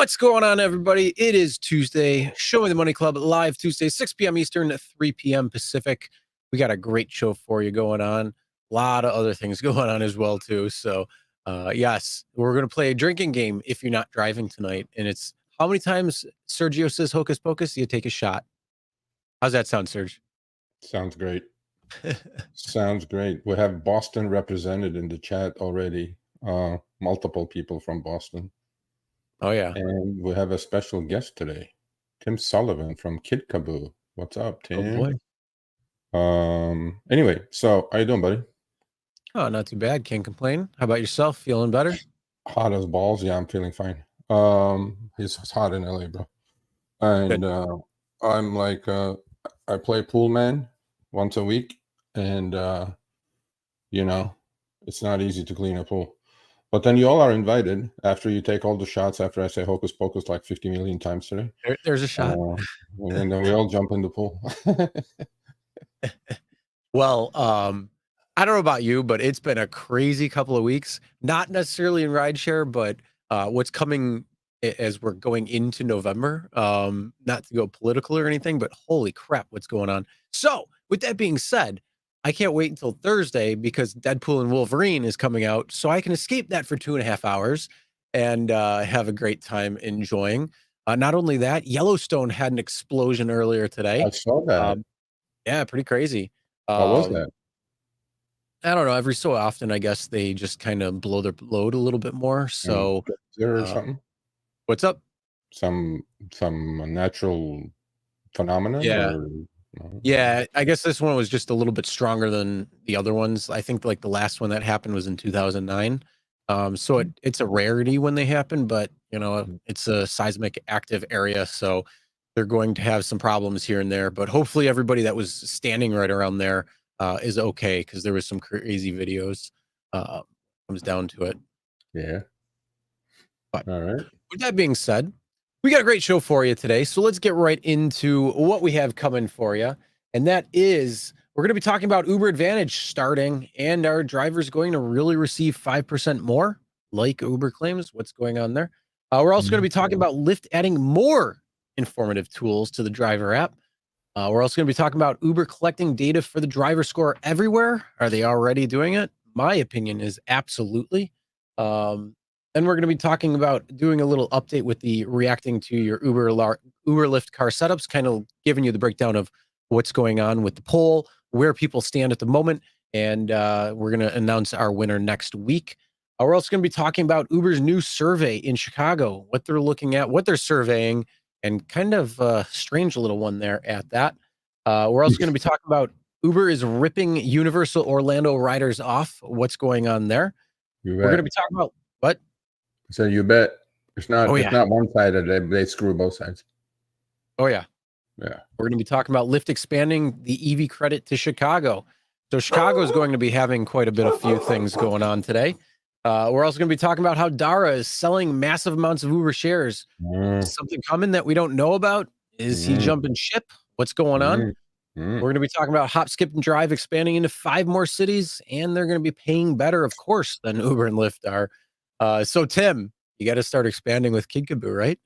What's going on, everybody? It is Tuesday, Showing the Money Club live Tuesday, 6 p.m. Eastern, 3 p.m. Pacific. We got a great show for you going on. A lot of other things going on as well, too. So, yes, we're going to play a drinking game if you're not driving tonight. And it's how many times Sergio says hocus pocus, you take a shot. How's that sound, Serge? Sounds great. Sounds great. We have Boston represented in the chat already. Multiple people from Boston. Oh, yeah. And we have a special guest today, Tim Sullivan from Kid Kaboo. What's up, Tim? Oh, boy. Anyway, so how you doing, buddy? Oh, not too bad. Can't complain. How about yourself? Feeling better? Hot as balls. Yeah, I'm feeling fine. It's hot in LA, bro. And I'm like, I play pool man once a week, and you know, it's not easy to clean a pool. But then you all are invited after you take all the shots after I say hocus pocus like 50 million times today. There's a shot. And then we all jump in the pool. Well, I don't know about you, but it's been a crazy couple of weeks. Not necessarily in rideshare, but what's coming as we're going into November. Not to go political or anything, but holy crap, what's going on? So, with that being said, I can't wait until Thursday because Deadpool and Wolverine is coming out, so I can escape that for 2.5 hours and have a great time enjoying. Not only that, Yellowstone had an explosion earlier today. I saw that. Yeah, pretty crazy. What was that? I don't know. Every so often, I guess they just kind of blow their load a little bit more. So, or something? What's up? Some natural phenomenon? Yeah. Or... Yeah, I guess this one was just a little bit stronger than the other ones. I think like the last one that happened was in 2009. So it's a rarity when they happen, but you know, it's a seismic active area, so they're going to have some problems here and there. But hopefully, everybody that was standing right around there is okay because there was some crazy videos. Comes down to it. Yeah. But all right. With that being said, we got a great show for you today. So let's get right into what we have coming for you. And that is, we're going to be talking about Uber Advantage starting, and our drivers going to really receive 5% more, like Uber claims. What's going on there? We're also going to be talking about Lyft adding more informative tools to the driver app. We're also going to be talking about Uber collecting data for the driver score everywhere. Are they already doing it? My opinion is absolutely. Then we're going to be talking about doing a little update with the reacting to your Uber Lyft car setups, kind of giving you the breakdown of what's going on with the poll, where people stand at the moment, and we're going to announce our winner next week. We're also going to be talking about Uber's new survey in Chicago, what they're looking at, what they're surveying, and kind of a strange little one there at that. We're also going to be talking about Uber is ripping Universal Orlando riders off. What's going on there? We're going to be talking about what? So you bet. It's not not one-sided. They screw both sides. Oh, yeah. Yeah. We're going to be talking about Lyft expanding the EV credit to Chicago. So Chicago is going to be having quite a few things going on today. We're also going to be talking about how Dara is selling massive amounts of Uber shares. Is something coming that we don't know about? Is he jumping ship? What's going on? We're going to be talking about Hop, Skip, and Drive expanding into 5 more cities, and they're going to be paying better, of course, than Uber and Lyft are. So, Tim, you got to start expanding with Kid Kaboo, right?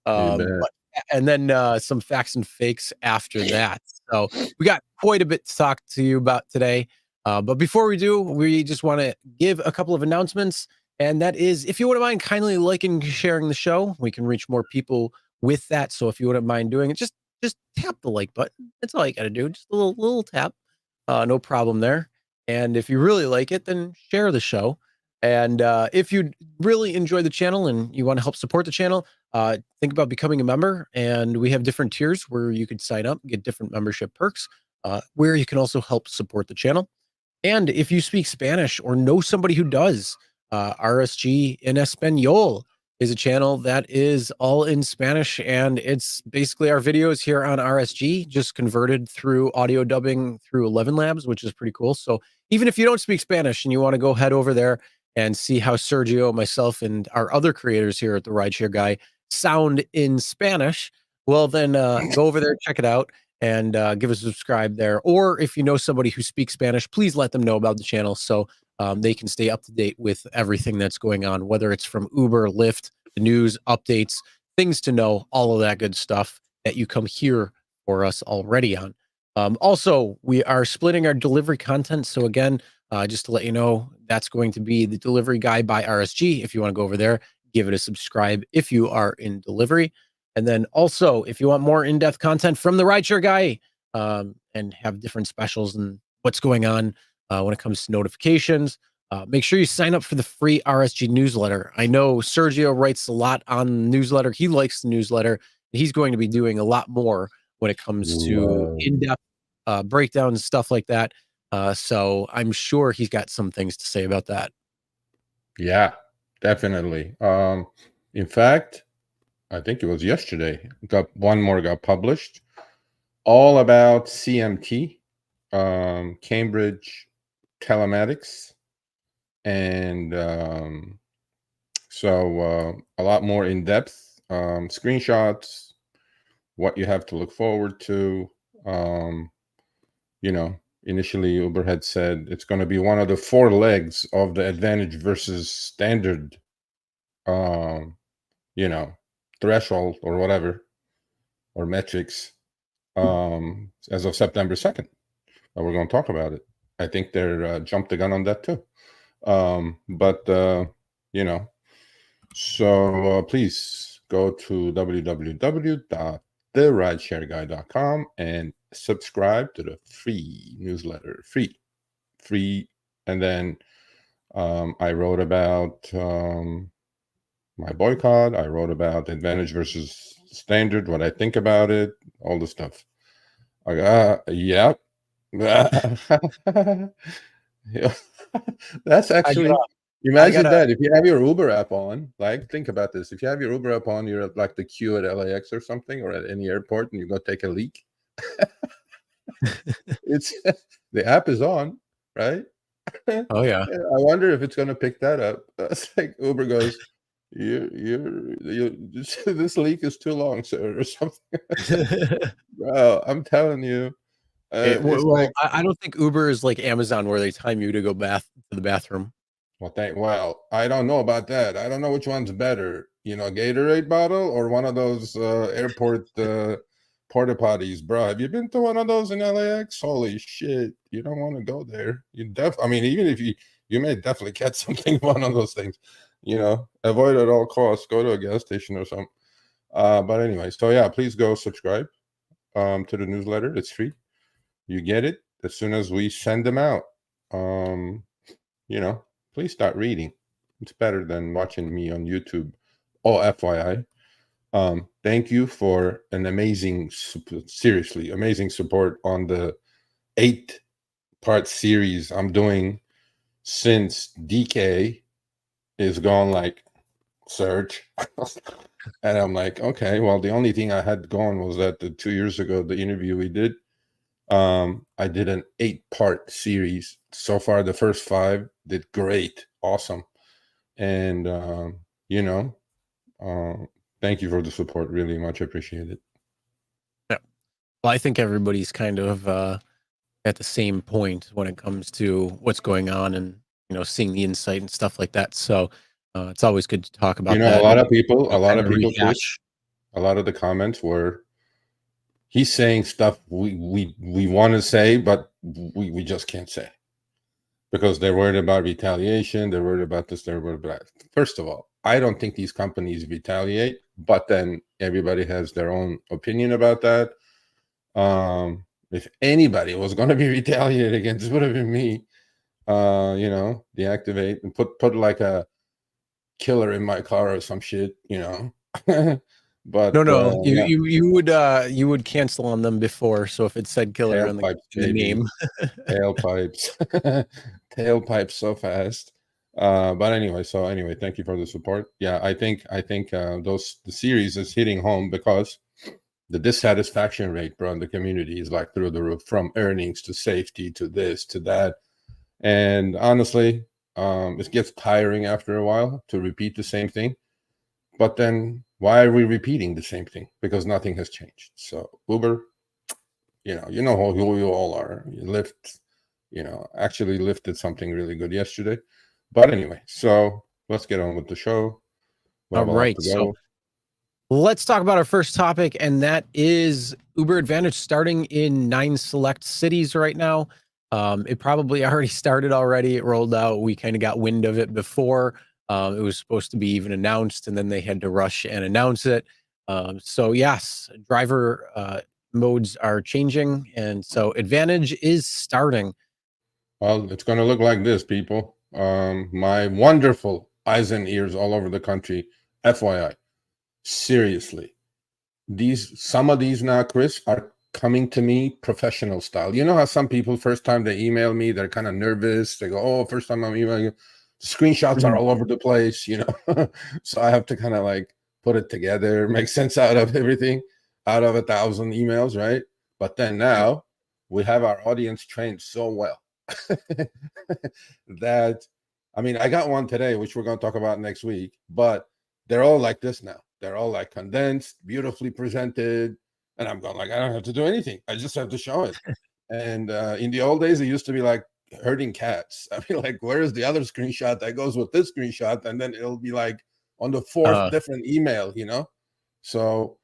And then some facts and fakes after that. So we got quite a bit to talk to you about today. But before we do, we just want to give a couple of announcements. And that is, if you wouldn't mind kindly liking and sharing the show, we can reach more people with that. So if you wouldn't mind doing it, just tap the like button. That's all you got to do. Just a little tap. No problem there. And if you really like it, then share the show. And if you really enjoy the channel and you want to help support the channel, think about becoming a member. And we have different tiers where you could sign up, get different membership perks, where you can also help support the channel. And if you speak Spanish or know somebody who does, RSG en Español is a channel that is all in Spanish. And it's basically our videos here on RSG, just converted through audio dubbing through 11 Labs, which is pretty cool. So even if you don't speak Spanish and you want to go head over there and see how Sergio, myself, and our other creators here at the Rideshare Guy sound in Spanish, well, then go over there, check it out, and give us a subscribe there. Or if you know somebody who speaks Spanish, please let them know about the channel so they can stay up to date with everything that's going on, whether it's from Uber, Lyft, the news, updates, things to know, all of that good stuff that you come here for us already on. Also, we are splitting our delivery content. So again, just to let you know, that's going to be the delivery guy by RSG. If you want to go over there, give it a subscribe if you are in delivery. And then also, if you want more in-depth content from the rideshare guy, and have different specials and what's going on when it comes to notifications, make sure you sign up for the free RSG newsletter. I know Sergio writes a lot on the newsletter. He likes the newsletter. He's going to be doing a lot more when it comes to in-depth breakdowns, stuff like that. So I'm sure he's got some things to say about that. Yeah, definitely. In fact, I think it was yesterday, one more got published, all about CMT, Cambridge telematics, and so a lot more in depth, screenshots, what you have to look forward to. Initially Uber had said it's going to be one of the 4 legs of the advantage versus standard, threshold or whatever, or metrics, as of September 2nd. We're going to talk about it. I think they're jumped the gun on that too. So please go to www.therideshareguy.com and subscribe to the free newsletter. Free. And then I wrote about my boycott. I wrote about advantage versus standard, what I think about it, all the stuff. Yeah. That's actually, imagine that if you have your Uber app on, like, think about this. If you have your Uber app on, you're at like the queue at LAX or something, or at any airport, and you go take a leak. It's the app is on, right? Oh yeah. I wonder if it's going to pick that up. It's like Uber goes, this leak is too long, sir, or something. Bro, I'm telling you. I don't think Uber is like Amazon where they time you to go to the bathroom. Well, I don't know about that. I don't know which one's better, Gatorade bottle or one of those airport porta potties, bro. Have you been to one of those in LAX? Holy shit, you don't want to go there. Even if you may definitely catch something one of those things. Avoid at all costs. Go to a gas station or something. But anyway, so yeah, please go subscribe to the newsletter. It's free. You get it as soon as we send them out. Please start reading. It's better than watching me on YouTube. Oh, FYI. Thank you for an seriously amazing support on the 8-part series I'm doing since DK is gone, like, Serge. And I'm like, okay, well, the only thing I had going was that 2 years ago, the interview we did, I did an 8-part series. So far, the first 5 did great, awesome. And thank you for the support. Really much appreciated. Yeah. Well, I think everybody's kind of at the same point when it comes to what's going on and seeing the insight and stuff like that. So it's always good to talk about that. A lot of people, rehash. A lot of the comments were, he's saying stuff we want to say, but we just can't say because they're worried about retaliation. They're worried about this. They're worried about that. First of all, I don't think these companies retaliate, but then everybody has their own opinion about that. If anybody was going to be retaliated against, it would have been me. Deactivate and put like a killer in my car or some shit, But no, you would cancel on them before. So if it said killer in the name, tailpipes so fast. But anyway, thank you for the support. Yeah, I think the series is hitting home because the dissatisfaction rate, bro, in the community is like through the roof, from earnings to safety to this to that. And honestly, it gets tiring after a while to repeat the same thing. But then why are we repeating the same thing? Because nothing has changed. So Uber, who you all are. Lyft, actually Lyft did something really good yesterday. But anyway, so let's get on with the show. All right. So Let's talk about our first topic, and that is Uber Advantage starting in 9 select cities right now. It probably already started already. It rolled out. We kind of got wind of it before. It was supposed to be even announced, and then they had to rush and announce it. So yes, driver modes are changing, and so Advantage is starting. Well, it's going to look like this, people. My wonderful eyes and ears all over the country. FYI, seriously, some of these now, Chris, are coming to me professional style. You know how some people, first time they email me, they're kind of nervous. They go, "Oh, first time I'm emailing you." Screenshots are all over the place, So I have to kind of like put it together, make sense out of everything, out of 1,000 emails, right? But then now we have our audience trained so well that, I mean, I got one today, which we're going to talk about next week, but they're all like this now. They're all like condensed, beautifully presented. And I'm going like, I don't have to do anything. I just have to show it. And in the old days, it used to be like herding cats. I mean, like, where is the other screenshot that goes with this screenshot? And then it'll be like on the fourth different email, So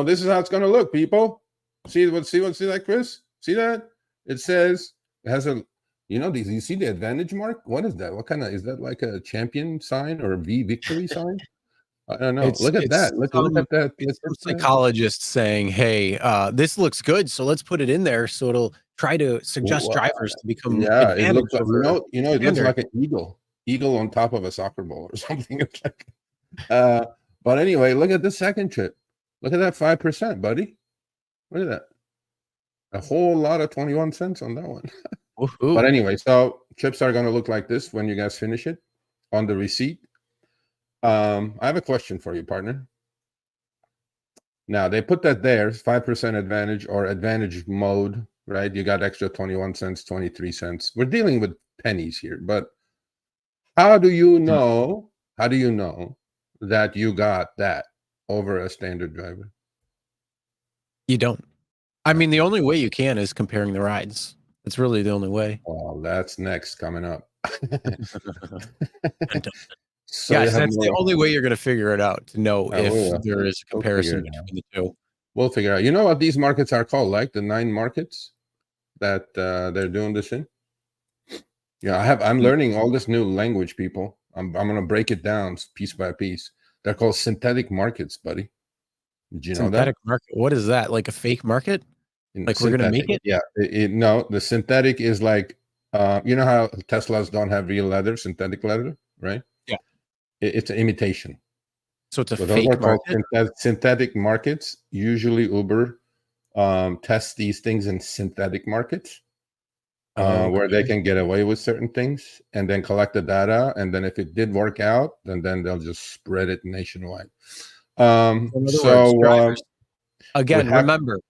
this is how it's going to look, people. See that, Chris? See that? It says, it has a, you see the advantage mark? What is that? What kind of, is that like a champion sign or a victory sign? I don't know. Look at that. Look at that. It's some psychologist saying, "Hey, this looks good, so let's put it in there, so it'll try to suggest drivers to become." Yeah, it looks like it looks like an eagle on top of a soccer ball or something. It's like, but anyway, look at the second trip. Look at that 5%, buddy. Look at that. A whole lot of 21 cents on that one. But anyway, so trips are going to look like this when you guys finish it on the receipt. I have a question for you, partner. Now they put that there, 5% advantage or advantage mode, right? You got extra 21 cents, 23 cents. We're dealing with pennies here, but how do you know that you got that over a standard driver? You don't. I mean, the only way you can is comparing the rides. It's really the only way. Well, that's next coming up. So yes, that's the only way you're going to figure it out, to know if there is a comparison between the two. We'll figure it out. You know what these markets are called, like the 9 markets that they're doing this in? Yeah, I'm learning all this new language, people. I'm going to break it down piece by piece. They're called synthetic markets, buddy. Did you know that? Synthetic market? What is that? Like a fake market? Like we're going to make it? Yeah. No, the synthetic is like, you know how Teslas don't have real leather, synthetic leather, right? Yeah. It's an imitation. So it's a fake market? Synthetic markets. Usually Uber tests these things in synthetic markets where they can get away with certain things and then collect the data. And then if it did work out, then they'll just spread it nationwide. Drivers, again, remember,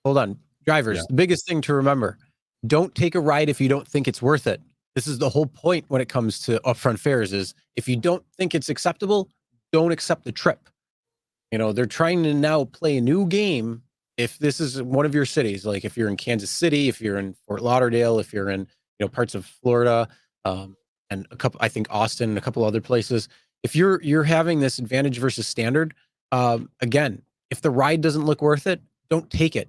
hold on, drivers, the biggest thing to remember, don't take a ride if you don't think it's worth it. This is the whole point when it comes to upfront fares, is if you don't think it's acceptable, don't accept the trip. They're trying to now play a new game. If this is one of your cities, like if you're in Kansas City, if you're in Fort Lauderdale, if you're in parts of Florida, and a couple, I think Austin and a couple other places, if you're having this advantage versus standard, again, if the ride doesn't look worth it, don't take it,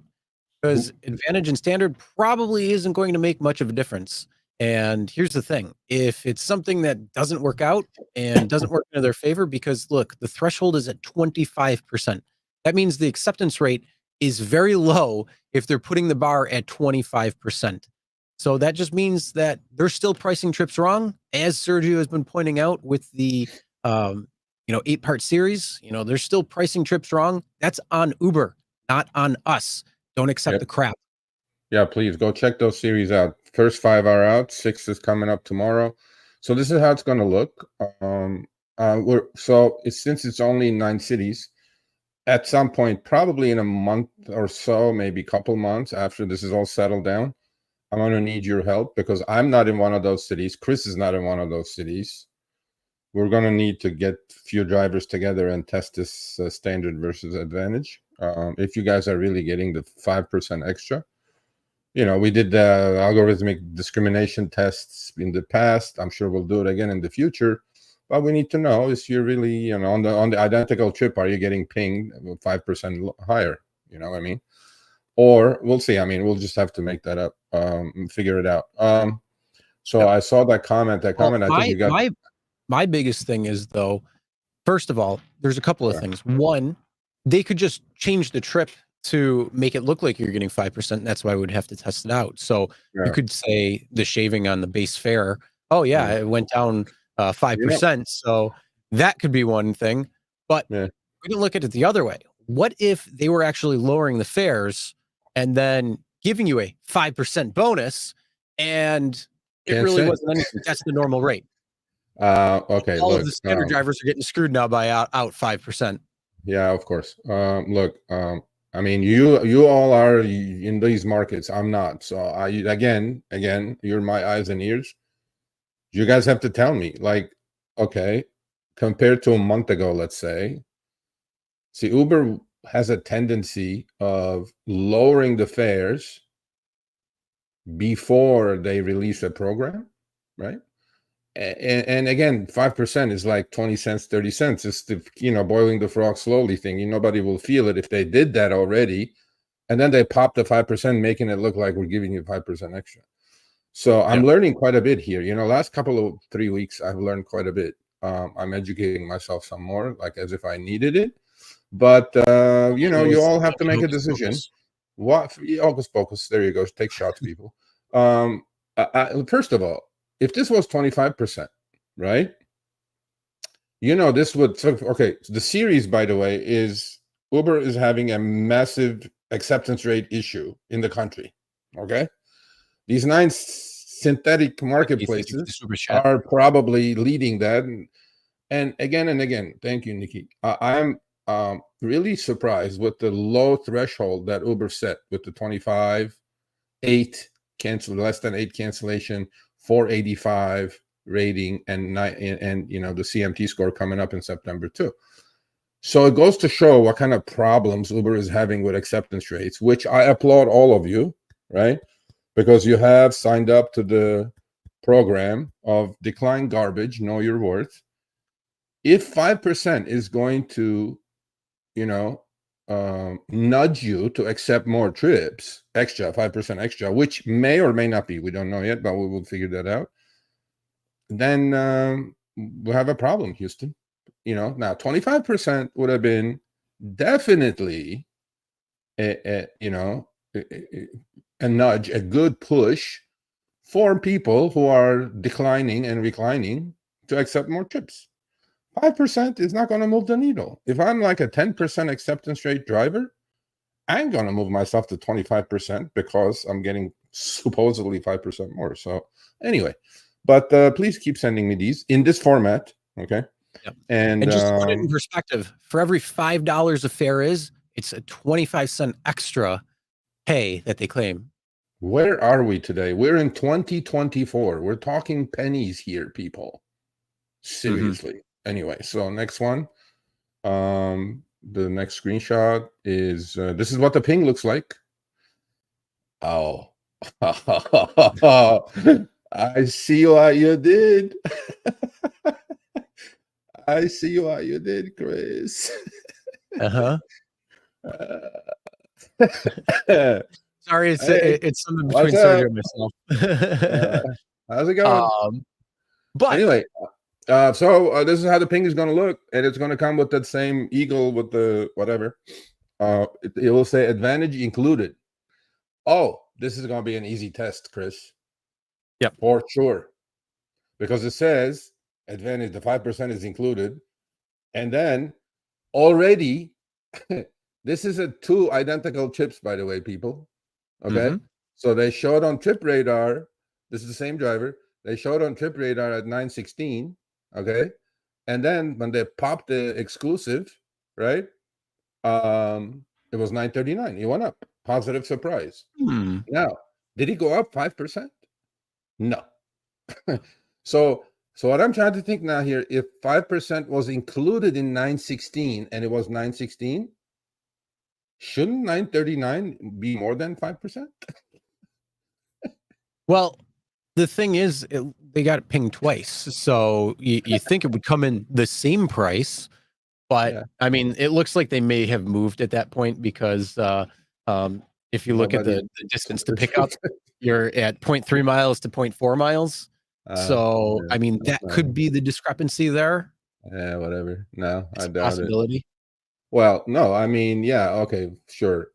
because advantage and standard probably isn't going to make much of a difference. And here's the thing, if it's something that doesn't work out and doesn't work in their favor, because look, the threshold is at 25%. That means the acceptance rate is very low if they're putting the bar at 25%. So that just means that they're still pricing trips wrong, as Sergio has been pointing out with the 8-part series. They're still pricing trips wrong. That's on Uber, not on us. Don't accept the crap. Yeah, please go check those series out. First 5 are out. 6 is coming up tomorrow. So this is how it's going to look. Since it's only 9 cities, at some point, probably in a month or so, maybe a couple months after this is all settled down, I'm going to need your help, because I'm not in one of those cities. Chris is not in one of those cities. We're going to need to get a few drivers together and test this standard versus advantage. If you guys are really getting the 5% extra. We did the algorithmic discrimination tests in the past. I'm sure we'll do it again in the future. But we need to know, is you're really, on the identical trip, are you getting pinged 5% higher? You know what I mean? Or we'll see. I mean, we'll just have to make that up, and figure it out. So Yep. I saw that comment. I think you got. My biggest thing is, though, first of all, there's a couple of things. One, they could just change the trip to make it look like you're getting 5%. And that's why we would have to test it out. So you could say the shaving on the base fare. Oh yeah, it went down 5%. So that could be one thing. But we can look at it the other way. What if they were actually lowering the fares and then giving you a 5% bonus, and it really wasn't anything? That's the normal rate. Okay. All of the standard drivers are getting screwed now by out 5%. Yeah, of course. Look, I mean, you all are in these markets. I'm not. So again, you're my eyes and ears. You guys have to tell me, like, okay, compared to a month ago, let's say. See, Uber has a tendency of lowering the fares before they release a program, right? And again, 5% is like 20 cents, 30 cents. It's the, boiling the frog slowly thing. Nobody will feel it if they did that already. And then they pop the 5%, making it look like we're giving you 5% extra. So I'm learning quite a bit here. Last couple of 3 weeks, I've learned quite a bit. I'm educating myself some more, like as if I needed it. But, you all have to make a decision. What? Hocus pocus. There you go. Take shots, people. First of all, if this was 25%, right? This would, okay. The series, by the way, is Uber is having a massive acceptance rate issue in the country. Okay. These 9 synthetic marketplaces are probably leading that. And again, thank you, Nikki. I'm really surprised with the low threshold that Uber set with the 25, 8 cancel, less than 8 cancellation, 485 rating, and the CMT score coming up in September too. So it goes to show what kind of problems Uber is having with acceptance rates, which I applaud all of you, right? Because you have signed up to the program of decline garbage, know your worth. If 5% is going to, nudge you to accept more trips, extra 5% extra, which may or may not be, we don't know yet, but we will figure that out. Then we'll have a problem, Houston. Now 25% would have been definitely a nudge, a good push for people who are declining and reclining to accept more trips. 5% is not going to move the needle. If I'm like a 10% acceptance rate driver, I ain't going to move myself to 25% because I'm getting supposedly 5% more. So anyway, but please keep sending me these in this format, okay? Yep. And just to put it in perspective, for every $5 a fare it's a 25-cent extra pay that they claim. Where are we today? We're in 2024. We're talking pennies here, people. Seriously. Anyway, so next one. The next screenshot is this is what the ping looks like. Oh. I see what you did. I see what you did, Chris. Sorry, it's something between Sergio and myself. How's it going? But anyway, so this is how the ping is going to look, and it's going to come with that same eagle with the whatever. It will say advantage included. Oh, this is going to be an easy test, Chris. Yep, for sure, because it says advantage, the 5% is included, and then already this is 2 identical chips, by the way, people. Okay, so they showed on Trip Radar. This is the same driver. They showed on Trip Radar at 916. Okay, and then when they popped the exclusive, right? It was 939. He went up. Positive surprise. Now, did he go up 5%? No. So what I'm trying to think now here, if 5% was included in 916 and it was 916, shouldn't 939 be more than 5%? Well, the thing is, they got it pinged twice. So you think it would come in the same price, but Yeah. I mean, it looks like they may have moved at that point because if you look at Nobody. the distance to pick up, you're at 0.3 miles to 0.4 miles. So Yeah, I mean, that's that not could it. be the discrepancy there. Yeah, whatever. No, It's I a doubt it. possibility. Well, no, I mean, yeah, okay, sure.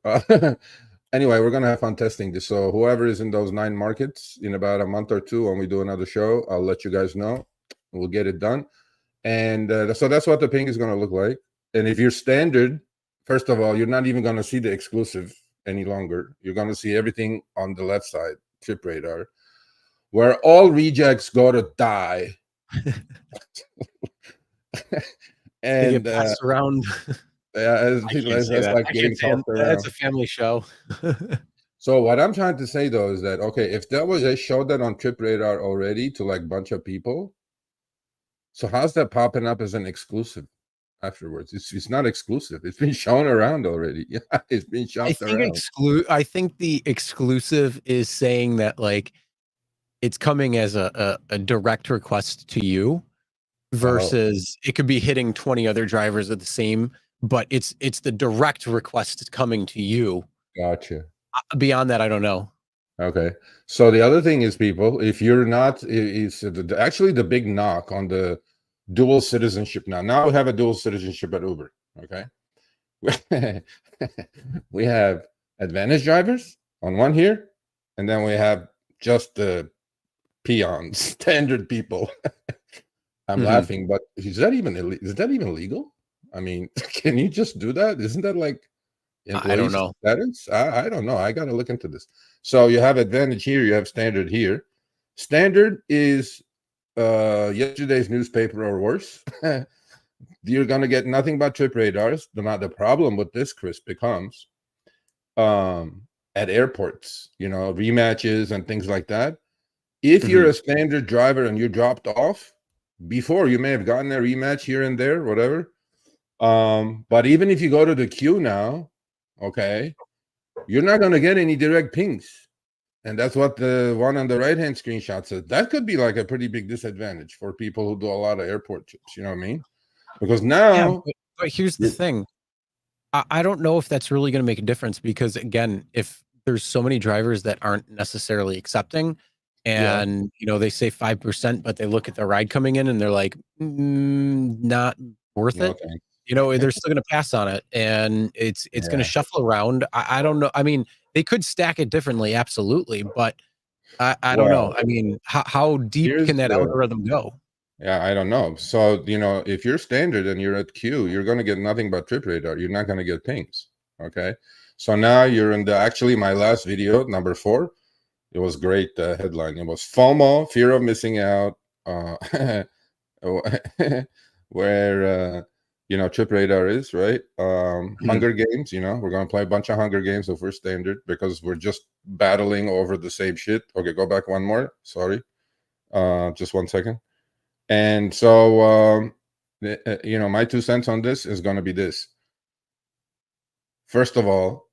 Anyway, we're gonna have fun testing this. So whoever is in those 9 markets in about a month or 2, when we do another show, I'll let you guys know. We'll get it done. And so that's what the ping is gonna look like. And if you're standard, first of all, you're not even gonna see the exclusive any longer. You're gonna see everything on the left side, trip radar, where all rejects go to die. They get And passed around. yeah, I can't say that's that. like Actually, getting tossed that's around. a family show. So what I'm trying to say though is that okay, if that was, they showed that on Trip Radar already to like a bunch of people, so how's that popping up as an exclusive afterwards? It's not exclusive. It's been shown around already. Yeah, it's been shopped around. I think the exclusive is saying that like it's coming as a direct request to you Oh, versus it could be hitting 20 other drivers at the same, but it's the direct request coming to you. gotcha. Beyond that, I don't know. Okay. So the other thing is, people, if you're not, is actually the big knock on the dual citizenship now. Now we have a dual citizenship at Uber. Okay. We have advantage drivers on one here, and then we have just the peons, standard people. I'm Mhm. laughing, but is that even legal? I mean, can you just do that? Isn't that like I don't employees know. status? I don't know. I got to look into this. So you have advantage here, you have standard here. Standard is yesterday's newspaper or worse. You're going to get nothing but trip radars. The problem with this, Chris, becomes at airports, rematches and things like that. If you're Mhm. a standard driver and you dropped off before, you may have gotten a rematch here and there, whatever. But even if you go to the queue now, okay, you're not going to get any direct pings. And that's what the one on the right-hand screenshot says. That could be like a pretty big disadvantage for people who do a lot of airport trips. You know what I mean? Because Yeah, now, but here's the thing. I don't know if that's really going to make a difference because again, if there's so many drivers that aren't necessarily accepting, yeah, and they say 5%, but they look at the ride coming in and they're like, not worth no it. thanks. They're still going to pass on it, and it's going to Yeah. shuffle around. I don't know. I mean, they could stack it differently, absolutely, but I don't know. Well, I mean, how deep here's can that the algorithm go? yeah, I don't know. So, if you're standard and you're at queue, you're going to get nothing but trip radar. You're not going to get pings. Okay. So now you're in actually my last video, number 4. It was great headline. It was FOMO, fear of missing out, where, trip radar is, right? Mhm. Hunger Games, we're going to play a bunch of Hunger Games if we're standard because we're just battling over the same shit. Okay, go back one more. Sorry. Just 1 second. And so, my 2 cents on this is going to be this. First of all,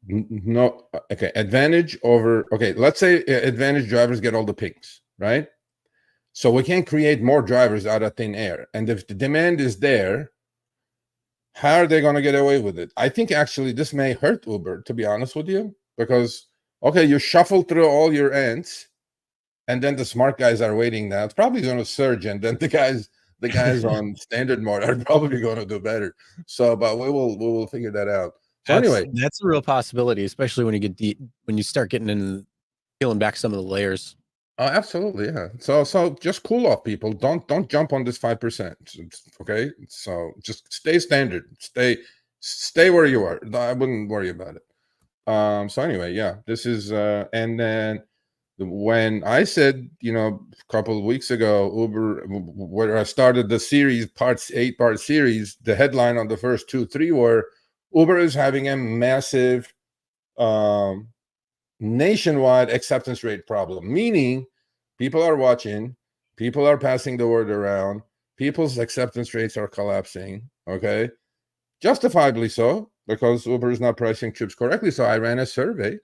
no, okay, advantage over, okay, let's say advantage drivers get all the pings, right? So we can't create more drivers out of thin air. And if the demand is there, how are they going to get away with it? I think actually this may hurt Uber, to be honest with you, because, okay, you shuffle through all your ants, and then the smart guys are waiting now. It's probably going to surge, and then the guys on standard mode are probably going to do better. So, but we will figure that out. So anyway, That's a real possibility, especially when you get deep, when you start getting into peeling back some of the layers. oh, absolutely, yeah. So just cool off, people. Don't jump on this 5%. Okay, so just stay standard. Stay where you are. I wouldn't worry about it. So anyway, yeah, this is and then when I said, a couple of weeks ago, Uber, where I started the series, 8-part series, the headline on the first 2, 3 were Uber is having a massive nationwide acceptance rate problem, meaning people are watching, people are passing the word around, people's acceptance rates are collapsing. Okay, justifiably so, because Uber is not pricing trips correctly. So I ran a survey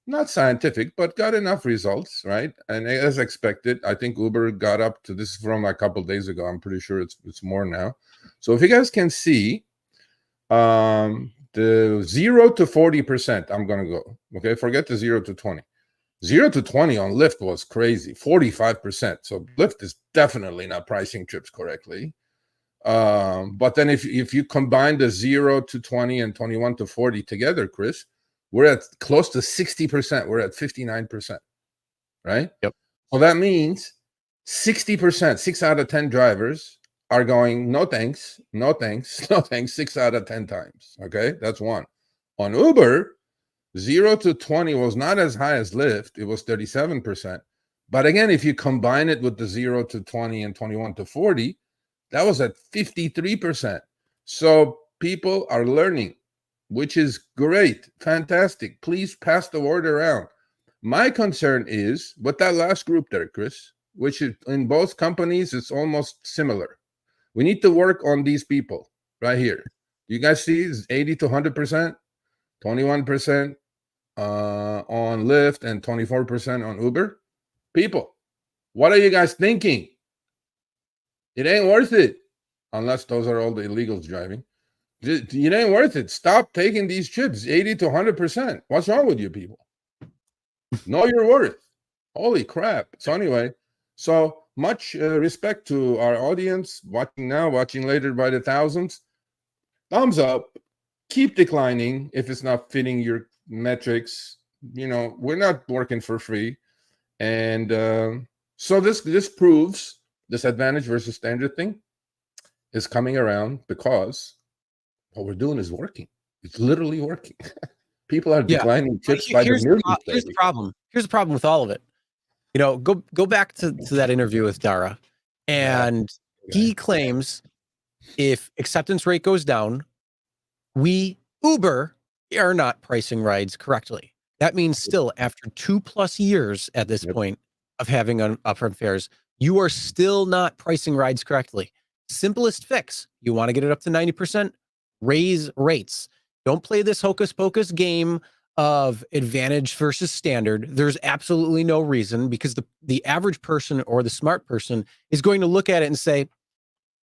not scientific, but got enough results, right? And as expected, I think Uber got up to this from a couple days ago. I'm pretty sure it's more now. So if you guys can see, the 0 to 40%, I'm gonna go. Okay, forget the 0 to 20. 0 to 20 on Lyft was crazy, 45%. So Lyft is definitely not pricing trips correctly. But then if you combine the 0 to 20 and 21 to 40 together, Chris, we're at close to 60%. We're at 59%, right? Yep. So that means 60%, 6 out of 10 drivers are going, no thanks, no thanks, no thanks, 6 out of 10 times. Okay, that's one. On Uber, 0 to 20 was not as high as Lyft. It was 37%. But again, if you combine it with the 0 to 20 and 21 to 40, that was at 53%. So people are learning, which is great, fantastic. Please pass the word around. My concern is with that last group there, Chris, which is in both companies, it's almost similar. We need to work on these people right here. You guys see it's 80 to 100%, 21% on Lyft and 24% on Uber. People, what are you guys thinking? It ain't worth it, unless those are all the illegals driving. It ain't worth it. Stop taking these trips, 80 to 100%. What's wrong with you people? Know your worth. Holy crap. So anyway, so much respect to our audience, watching now, watching later by the thousands. Thumbs up. Keep declining if it's not fitting your metrics. You know, we're not working for free. And so this proves this advantage versus standard thing is coming around because what we're doing is working. It's literally working. People are declining trips by the millions. Here's the problem. Here's the problem with all of it. You know, go back to that interview with Dara, and he claims if acceptance rate goes down, we Uber are not pricing rides correctly. That means still after 2+ years at this point of having upfront fares, you are still not pricing rides correctly. Simplest fix. You want to get it up to 90%? Raise rates. Don't play this hocus pocus game of advantage versus standard. There's absolutely no reason, because the average person or the smart person is going to look at it and say,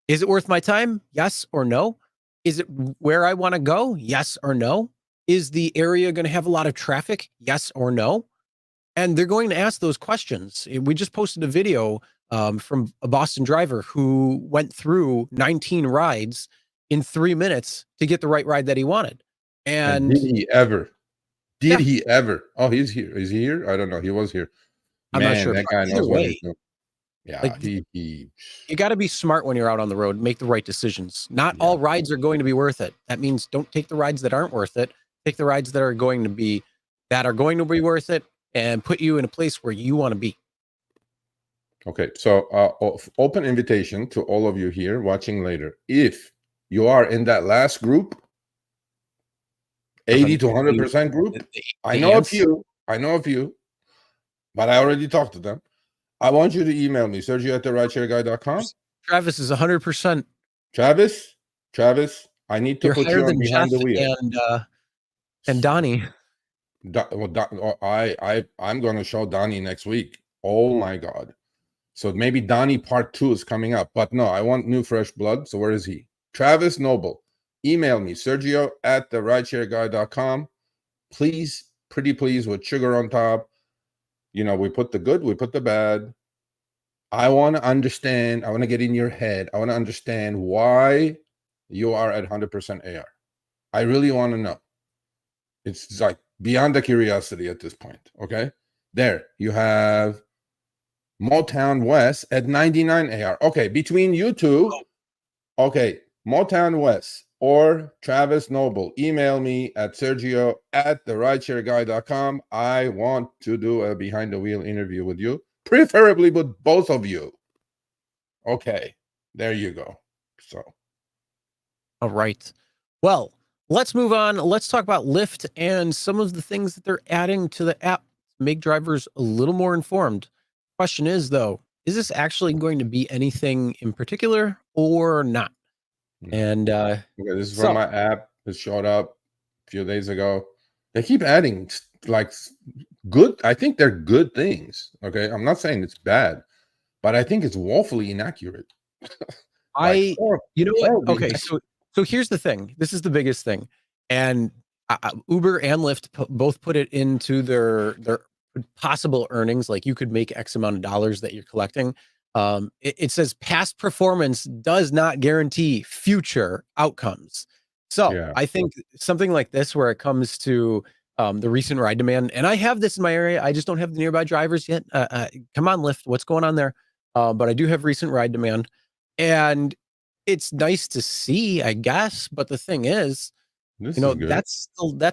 is it worth my time? Yes or no? Is it where I want to go? Yes or no? Is the area going to have a lot of traffic? Yes or no? And they're going to ask those questions. We just posted a video from a Boston driver who went through 19 rides in 3 minutes to get the right ride that he wanted. And did he ever? Did he ever? Oh, he's here. Is he here? I don't know. He was here. I'm not sure. That guy knows what he's doing. Yeah, like, you got to be smart when you're out on the road. Make the right decisions. Not all rides are going to be worth it. That means don't take the rides that aren't worth it. Take the rides that are going to be worth it, and put you in a place where you want to be. Okay, so open invitation to all of you here watching later. If you are in that last group, 80 to 100% group, I know a few, but I already talked to them. I want you to email me, Sergio@therideshareguy.com. Travis is 100%. Travis, I need to put you on behind the wheel. And Donnie. I'm going to show Donnie next week. Oh my God. So maybe Donnie part 2 is coming up, but no, I want new fresh blood. So where is he? Travis Noble, email me, Sergio@therideshareguy.com. Please, pretty please, with sugar on top. You know, we put the good, we put the bad. I want to understand. I want to get in your head. I want to understand why you are at 100% AR. I really want to know. It's like beyond the curiosity at this point. Okay. There you have Motown West at 99 AR. Okay. Between you two. Okay. Motown West or Travis Noble, email me at Sergio@therideshareguy.com. I want to do a behind the wheel interview with you, preferably with both of you. Okay, there you go. So, all right. Well, let's move on. Let's talk about Lyft and some of the things that they're adding to the app to make drivers a little more informed. Question is, though, is this actually going to be anything in particular or not? And okay, this is from my app. It showed up a few days ago. They keep adding like good. I think they're good things. Okay, I'm not saying it's bad, but I think it's woefully inaccurate. Like You know what? horribly Okay, so here's the thing. This is the biggest thing, and Uber and Lyft both put it into their possible earnings. Like you could make X amount of dollars that you're collecting. It says past performance does not guarantee future outcomes. So yeah. I think something like this, where it comes to the recent ride demand, and I have this in my area. I just don't have the nearby drivers yet. Come on, Lyft, what's going on there? But I do have recent ride demand. And it's nice to see, I guess, but the thing is, This is good. that's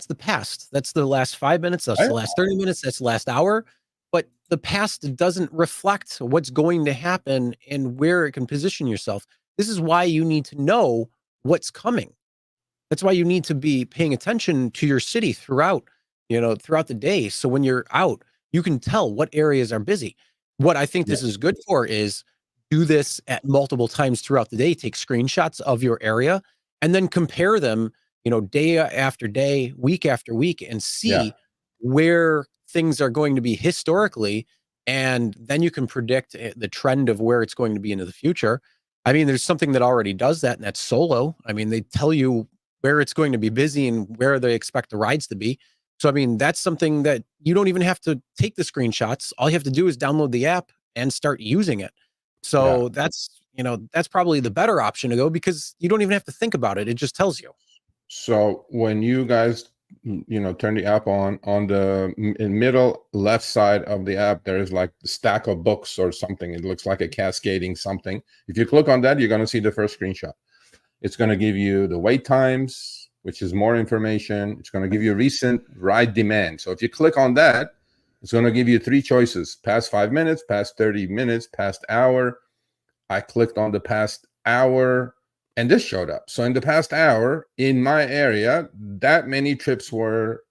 the past. That's the last 5 minutes, that's I, the last 30 minutes, that's the last hour. But the past doesn't reflect what's going to happen and where it can position yourself. This is why you need to know what's coming. That's why you need to be paying attention to your city throughout the day. So when you're out, you can tell what areas are busy. What I think yeah, this is good for is do this at multiple times throughout the day, take screenshots of your area and then compare them, day after day, week after week, and yeah, see where things are going to be historically. And then you can predict the trend of where it's going to be into the future. I mean, there's something that already does that, and that's Solo. I mean, they tell you where it's going to be busy and where they expect the rides to be. So, I mean, that's something that you don't even have to take the screenshots. All you have to do is download the app and start using it. yeah. So that's probably the better option to go because you don't even have to think about it. It just tells you. So when you guys, turn the app on the middle left side of the app, there is like the stack of books or something. It looks like a cascading something. If you click on that, you're going to see the first screenshot. It's going to give you the wait times, which is more information. It's going to give you recent ride demand. So if you click on that, it's going to give you 3 choices: past 5 minutes, past 30 minutes, past hour. I clicked on the past hour and this showed up. So in the past hour in my area, that many trips were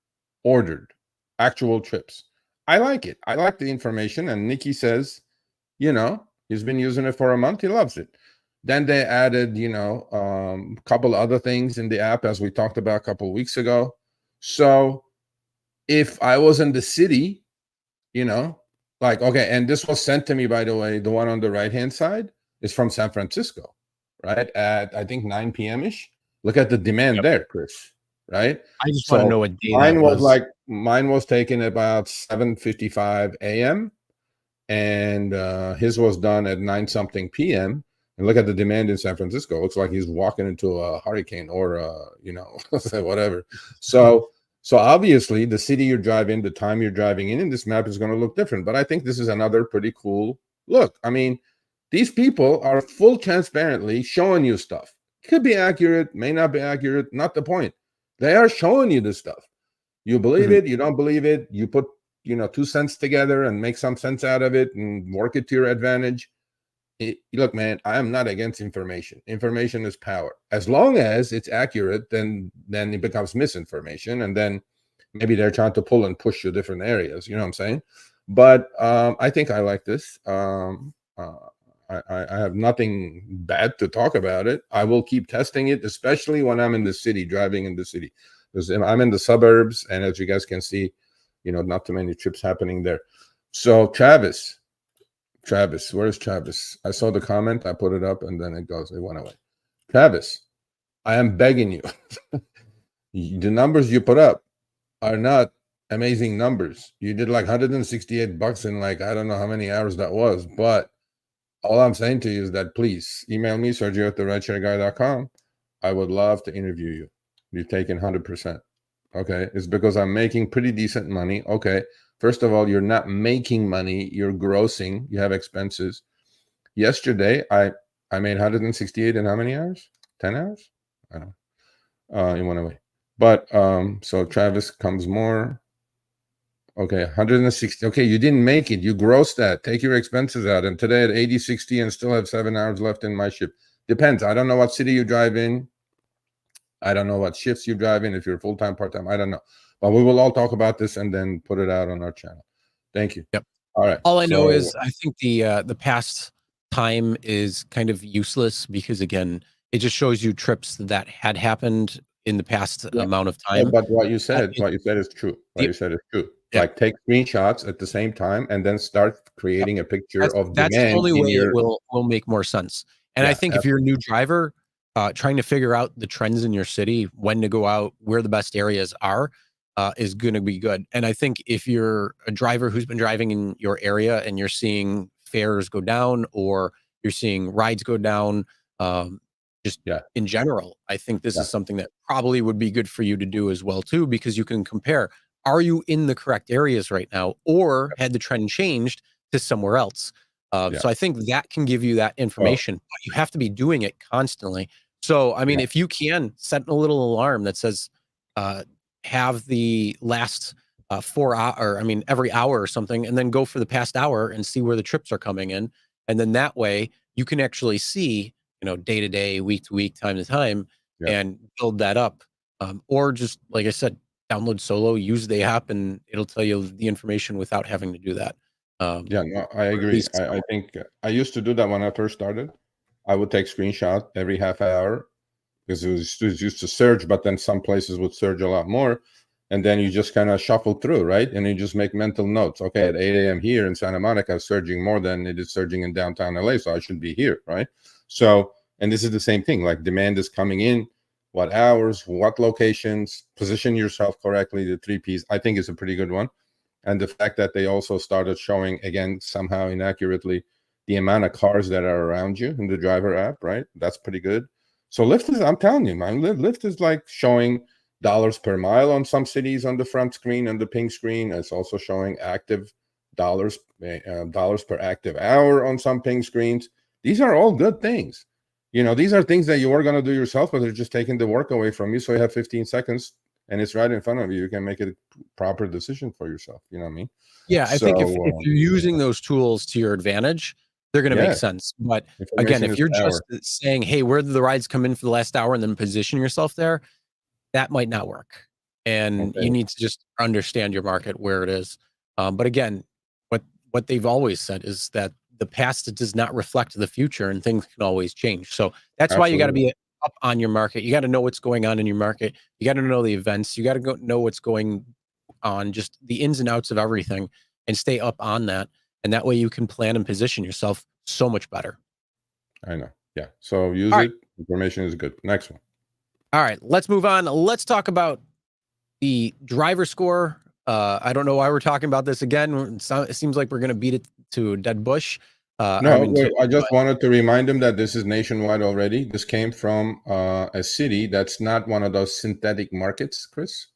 ordered, actual trips. I like it. I like the information. And Nikki says, he's been using it for a month. He loves it. Then they added, a couple other things in the app, as we talked about a couple of weeks ago. So if I was in the city, like, okay, and this was sent to me, by the way, the one on the right-hand side is from San Francisco, right? At, I think, 9 p.m. ish. Look at the demand Yep. there, Chris, right? I just want to So know what day that was. mine was taken about 7:55 a.m. and his was done at 9 something p.m. And look at the demand in San Francisco. It looks like he's walking into a hurricane or whatever. So obviously the city you're driving, the time you're driving in this map is going to look different. But I think this is another pretty cool look. I mean, these people are full transparently showing you stuff. Could be accurate, may not be accurate, not the point. They are showing you this stuff. You believe Mhm. it, you don't believe it, you put 2 cents together and make some sense out of it and work it to your advantage. Look, man, I am not against information. Information is power. As long as it's accurate, then it becomes misinformation, and then maybe they're trying to pull and push you different areas. You know what I'm saying? But I think I like this. I have nothing bad to talk about it. I will keep testing it, especially when I'm in the city, driving in the city. Because I'm in the suburbs, and as you guys can see, not too many trips happening there. So Travis, where's Travis? I saw the comment, I put it up, and then it went away. Travis, I am begging you. The numbers you put up are not amazing numbers. You did like $168 in like, I don't know how many hours that was, but all I'm saying to you is that please email me, Sergio@therideshareguy.com. I would love to interview you. You've taken 100%. Okay. It's because I'm making pretty decent money. Okay. First of all, you're not making money, you're grossing, you have expenses. Yesterday, I made 168 in how many hours? 10 hours? I don't know. It went away. But so Travis comes more. Okay, 160. Okay, you didn't make it. You grossed that. Take your expenses out. And today at 80-60 and still have 7 hours left in my shift. Depends. I don't know what city you drive in. I don't know what shifts you drive in. If you're full-time, part-time, I don't know. But we will all talk about this and then put it out on our channel. Thank you. Yep. All right. All I know So is I think the past time is kind of useless because again, it just shows you trips that had happened in the past Yeah. amount of Yeah, time. but what you said is true. What The- you said is true. yeah, Like take screenshots at the same time and then start yep. creating a picture of That's the demand only in way it your will make more sense. And I yeah, think if you're a new driver, trying to figure out the trends in your city, when to go out, where the best areas are, is going to be good. And I think if you're a driver who's been driving in your area and you're seeing fares go down or you're seeing rides go down, just yeah, in general, I think this yeah, is something that probably would be good for you to do as well too, because you can compare: are you in the correct areas right now, or had the trend changed to somewhere else? yeah. So I think that can give you that Well, information, but you have to be doing it constantly. So, I mean, yeah, if you can set a little alarm that says, uh, have the last 4 hour, or I mean, every hour or something, and then go for the past hour and see where the trips are coming in. And then that way you can actually see, day to day, week to week, time to time, yeah. and build that up. Or just, like I said, download Solo, use the app, and it'll tell you the information without having to do that. Yeah, no, I Or at agree. least I think I used to do that when I first started. I would take screenshot every half hour because it was used to surge, but then some places would surge a lot more. And then you just kind of shuffle through, right? And you just make mental notes. Okay, at 8 a.m. here in Santa Monica, surging more than it is surging in downtown LA, so I should be here, right? So, and this is the same thing. Like demand is coming in, what hours, what locations, position yourself correctly. The 3 Ps, I think, is a pretty good one. And the fact that they also started showing, again, somehow inaccurately, the amount of cars that are around you in the driver app, right? That's pretty good. So Lyft is, I'm telling you, man, Lyft is like showing dollars per mile on some cities on the front screen and the pink screen. It's also showing active dollars, dollars per active hour on some pink screens. These are all good things. These are things that you are going to do yourself, but they're just taking the work away from you. So you have 15 seconds and it's right in front of you. You can make a proper decision for yourself. You know what I mean? Yeah, I So, think if you're using those tools to your advantage, they're gonna make yeah, sense. But again, information if is you're just power. saying, "Hey, where did the rides come in for the last hour?" and then position yourself there, that might not work. And you Okay, need to just understand your market where it is. But again, what what they've always said is that the past does not reflect the future, and things can always change. So that's why you got to absolutely. be up on your market. You got to know what's going on in your market. You got to know the events. You got to go know what's going on, just the ins and outs of everything, and stay up on that. And that way you can plan and position yourself so much better. I know. Yeah. So use All right. it. Information is good. Next one. All right. Let's move on. Let's talk about the driver score. I don't know why we're talking about this again. It seems like we're going to beat it to a dead bush. I No, mean, wait, I just but wanted to remind them that this is nationwide already. This came from a city that's not one of those synthetic markets, Chris.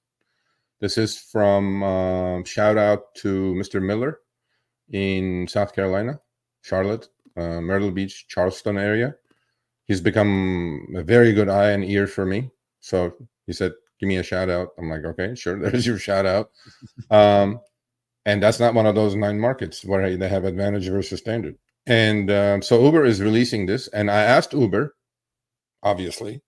This is from shout out to Mr. Miller in South Carolina, Charlotte, Myrtle Beach, Charleston area. He's become a very good eye and ear for me. So he said, "Give me a shout out." I'm like, "Okay, sure." There's your shout out. Um, and that's not one of those 9 markets where they have advantage versus standard. And so Uber is releasing this, and I asked Uber, obviously.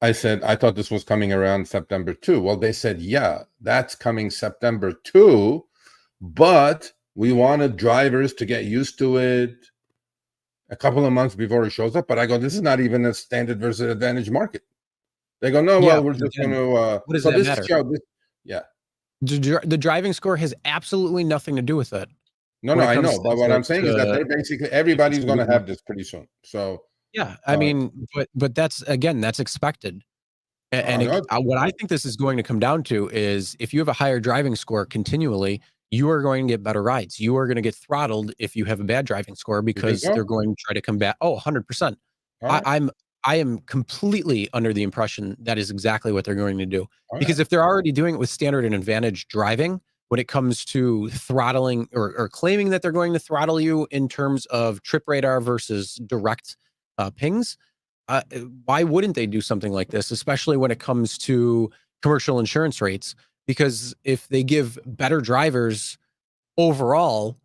I said, I thought this was coming around September 2. Well, they said, yeah, that's coming September 2, but we wanted drivers to get used to it a couple of months before it shows up. But I go, this is not even a standard versus advantage market. They go, no, yeah, well, we're but just going again, to, what does so that this matter? show, this, yeah. The driving score has absolutely nothing to do with it No, when no, it I comes know. But what I'm saying is that to they basically, if everybody's it's going to illegal. have this pretty soon. So, Yeah, I uh, mean, but that's again, that's expected. And no, what I think this is going to come down to is if you have a higher driving score continually, you are going to get better rides. You are going to get throttled if you have a bad driving score you think because they're so? going to try to combat. Oh, 100%. All I, right. I'm I am completely under the impression that is exactly what they're going to do. All right. Because if they're already doing it with standard and advantage driving, when it comes to throttling or claiming that they're going to throttle you in terms of trip radar versus direct pings, uh, why wouldn't they do something like this, especially when it comes to commercial insurance rates? Because if they give better drivers overall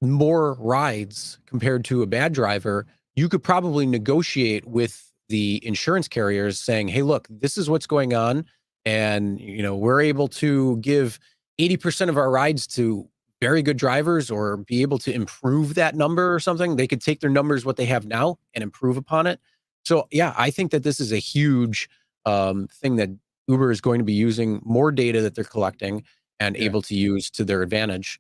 more rides compared to a bad driver, you could probably negotiate with the insurance carriers saying, "Hey, look, this is what's going on, and we're able to give 80% of our rides to very good drivers, or be able to improve that number or something." They could take their numbers, what they have now, and improve upon it. So, yeah, I think that this is a huge thing that Uber is going to be using more data that they're collecting and able to use to their advantage.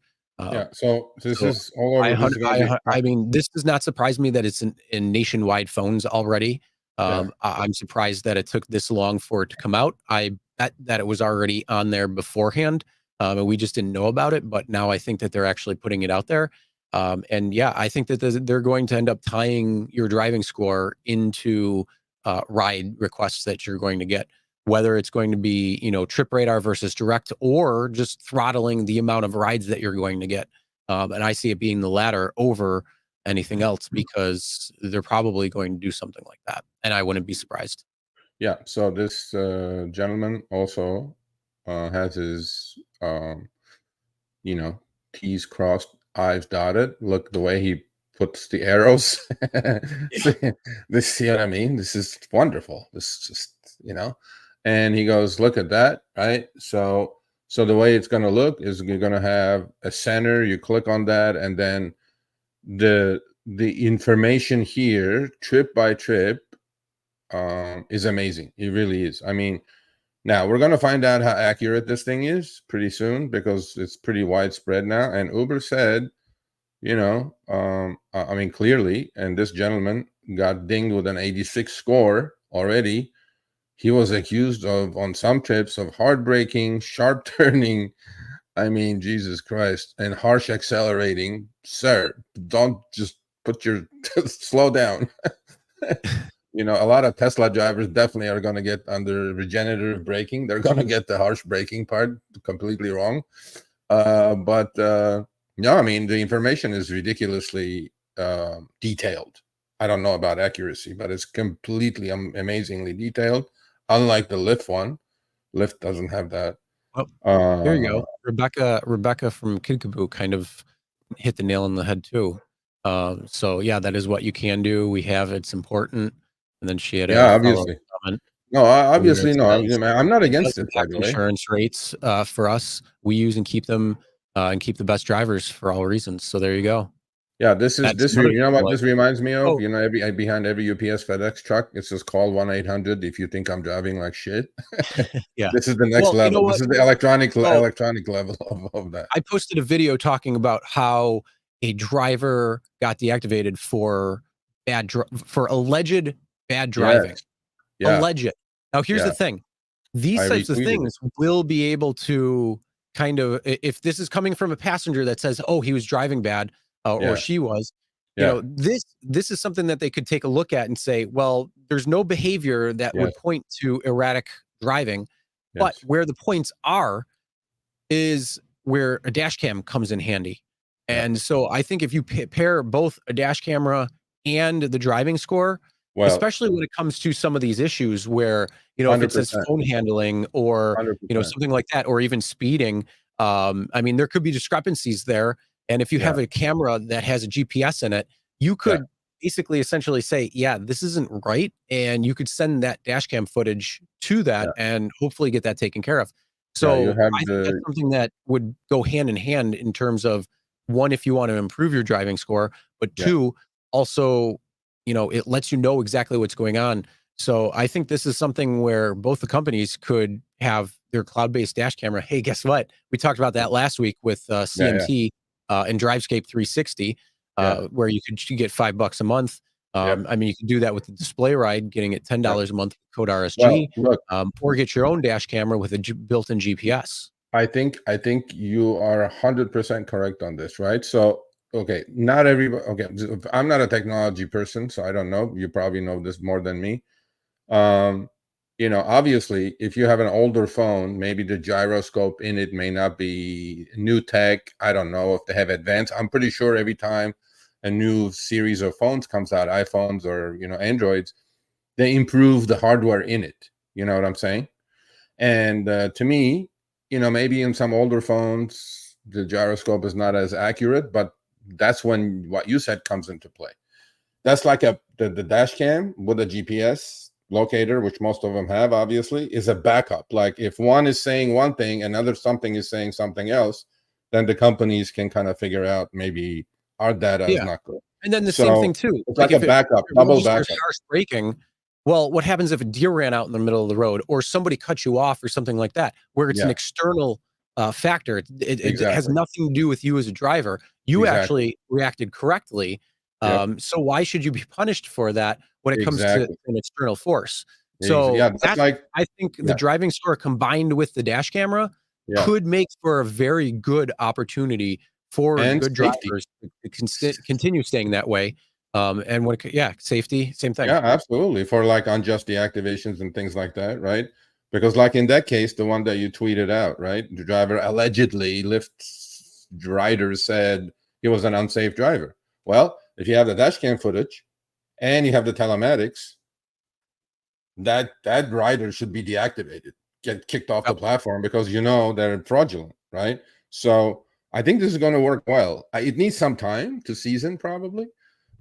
So this is all over. This is going to be. I mean, this does not surprise me that it's in nationwide phones already. I'm surprised that it took this long for it to come out. I bet that it was already on there beforehand, and we just didn't know about it. But now I think that they're actually putting it out there. And yeah, I think that they're going to end up tying your driving score into ride requests that you're going to get, whether it's going to be, trip radar versus direct, or just throttling the amount of rides that you're going to get. And I see it being the latter over anything else, because they're probably going to do something like that. And I wouldn't be surprised. Yeah. So this gentleman also has his, T's crossed, I's dotted. Look the way he puts the arrows. See what I mean? This is wonderful. This is just, and he goes, look at that, right? So the way it's going to look is you're going to have a center. You click on that, and then the information here, trip by trip, is amazing. It really is. I mean, now we're going to find out how accurate this thing is pretty soon, because it's pretty widespread now. And Uber said, I mean, clearly, and this gentleman got dinged with an 86 score already. He was accused of, on some trips, of hard braking, sharp turning. I mean, Jesus Christ, and harsh accelerating. Sir, don't just put your slow down. A lot of Tesla drivers definitely are going to get under regenerative braking. They're going to get the harsh braking part completely wrong. No, I mean, the information is ridiculously detailed. I don't know about accuracy, but it's completely amazingly detailed. Unlike the Lyft one, Lyft doesn't have that. Oh, there you go. Rebecca from Kickapoo kind of hit the nail on the head too. So yeah, that is what you can do. We have, it's important. And then she had obviously. Comment. No, obviously no. I'm not against it. By the way, insurance rates for us, we use and keep them and keep the best drivers for all reasons. So there you go. Yeah, this what this reminds me of? Behind every UPS FedEx truck, it's just call 1-800 if you think I'm driving like shit. Yeah, this is the next level. This is the electronic level of that. I posted a video talking about how a driver got deactivated for alleged bad driving. Yes. Yeah. Alleged. Now here's the thing: these types of things will be able to kind of, if this is coming from a passenger that says, "Oh, he was driving bad," or she was, this is something that they could take a look at and say, well, there's no behavior that would point to erratic driving, but where the points are is where a dash cam comes in handy. And so I think if you pair both a dash camera and the driving score, especially when it comes to some of these issues where, if it says phone handling or, 100%. something like that, or even speeding, I mean, there could be discrepancies there. And if you have a camera that has a GPS in it, you could basically essentially say, yeah, this isn't right. And you could send that dash cam footage to that and hopefully get that taken care of. So I think that's something that would go hand in hand in terms of, one, if you want to improve your driving score, but two, also, it lets you know exactly what's going on. So I think this is something where both the companies could have their cloud-based dash camera. Hey, guess what? We talked about that last week with CMT and DriveScape 360, where you could get $5 a month. I mean, you can do that with the display ride, getting it $10 a month with code RSG, or get your own dash camera with a built-in GPS. I think you are 100% correct on this, right? So, not everybody. Okay, I'm not a technology person, so I don't know. You probably know this more than me. Obviously, if you have an older phone, maybe the gyroscope in it may not be new tech. I don't know if they have advanced. I'm pretty sure every time a new series of phones comes out, iPhones or Androids, they improve the hardware in it. You know what I'm saying? And to me, maybe in some older phones, the gyroscope is not as accurate, but that's when what you said comes into play. That's like the dash cam with a GPS locator, which most of them have, obviously, is a backup. Like if one is saying one thing, another something is saying something else, then the companies can kind of figure out maybe our data is not good. And then the same thing too. It's like a backup, double backup. Harsh braking, Well, what happens if a deer ran out in the middle of the road, or somebody cut you off, or something like that, where it's an Yeah, external factor? It has exactly, nothing to do with you as a driver. You exactly, actually reacted correctly. yep, So why should you be punished for that when it comes to exactly. an external force? So Yeah, that's like, I think the yeah, driving score combined with the dash camera yeah, could make for a very good opportunity for and good safety. drivers to continue staying that way. And when yeah, safety, same thing. Yeah, absolutely. For like unjust deactivations and things like that, right? Because like in that case, the one that you tweeted out, right? The driver allegedly, Lyft's rider said he was an unsafe driver. Well, if you have the dash cam footage and you have the telematics, that rider should be deactivated, get kicked off the Yep. platform because they're fraudulent, right? So I think this is going to work well. It needs some time to season probably,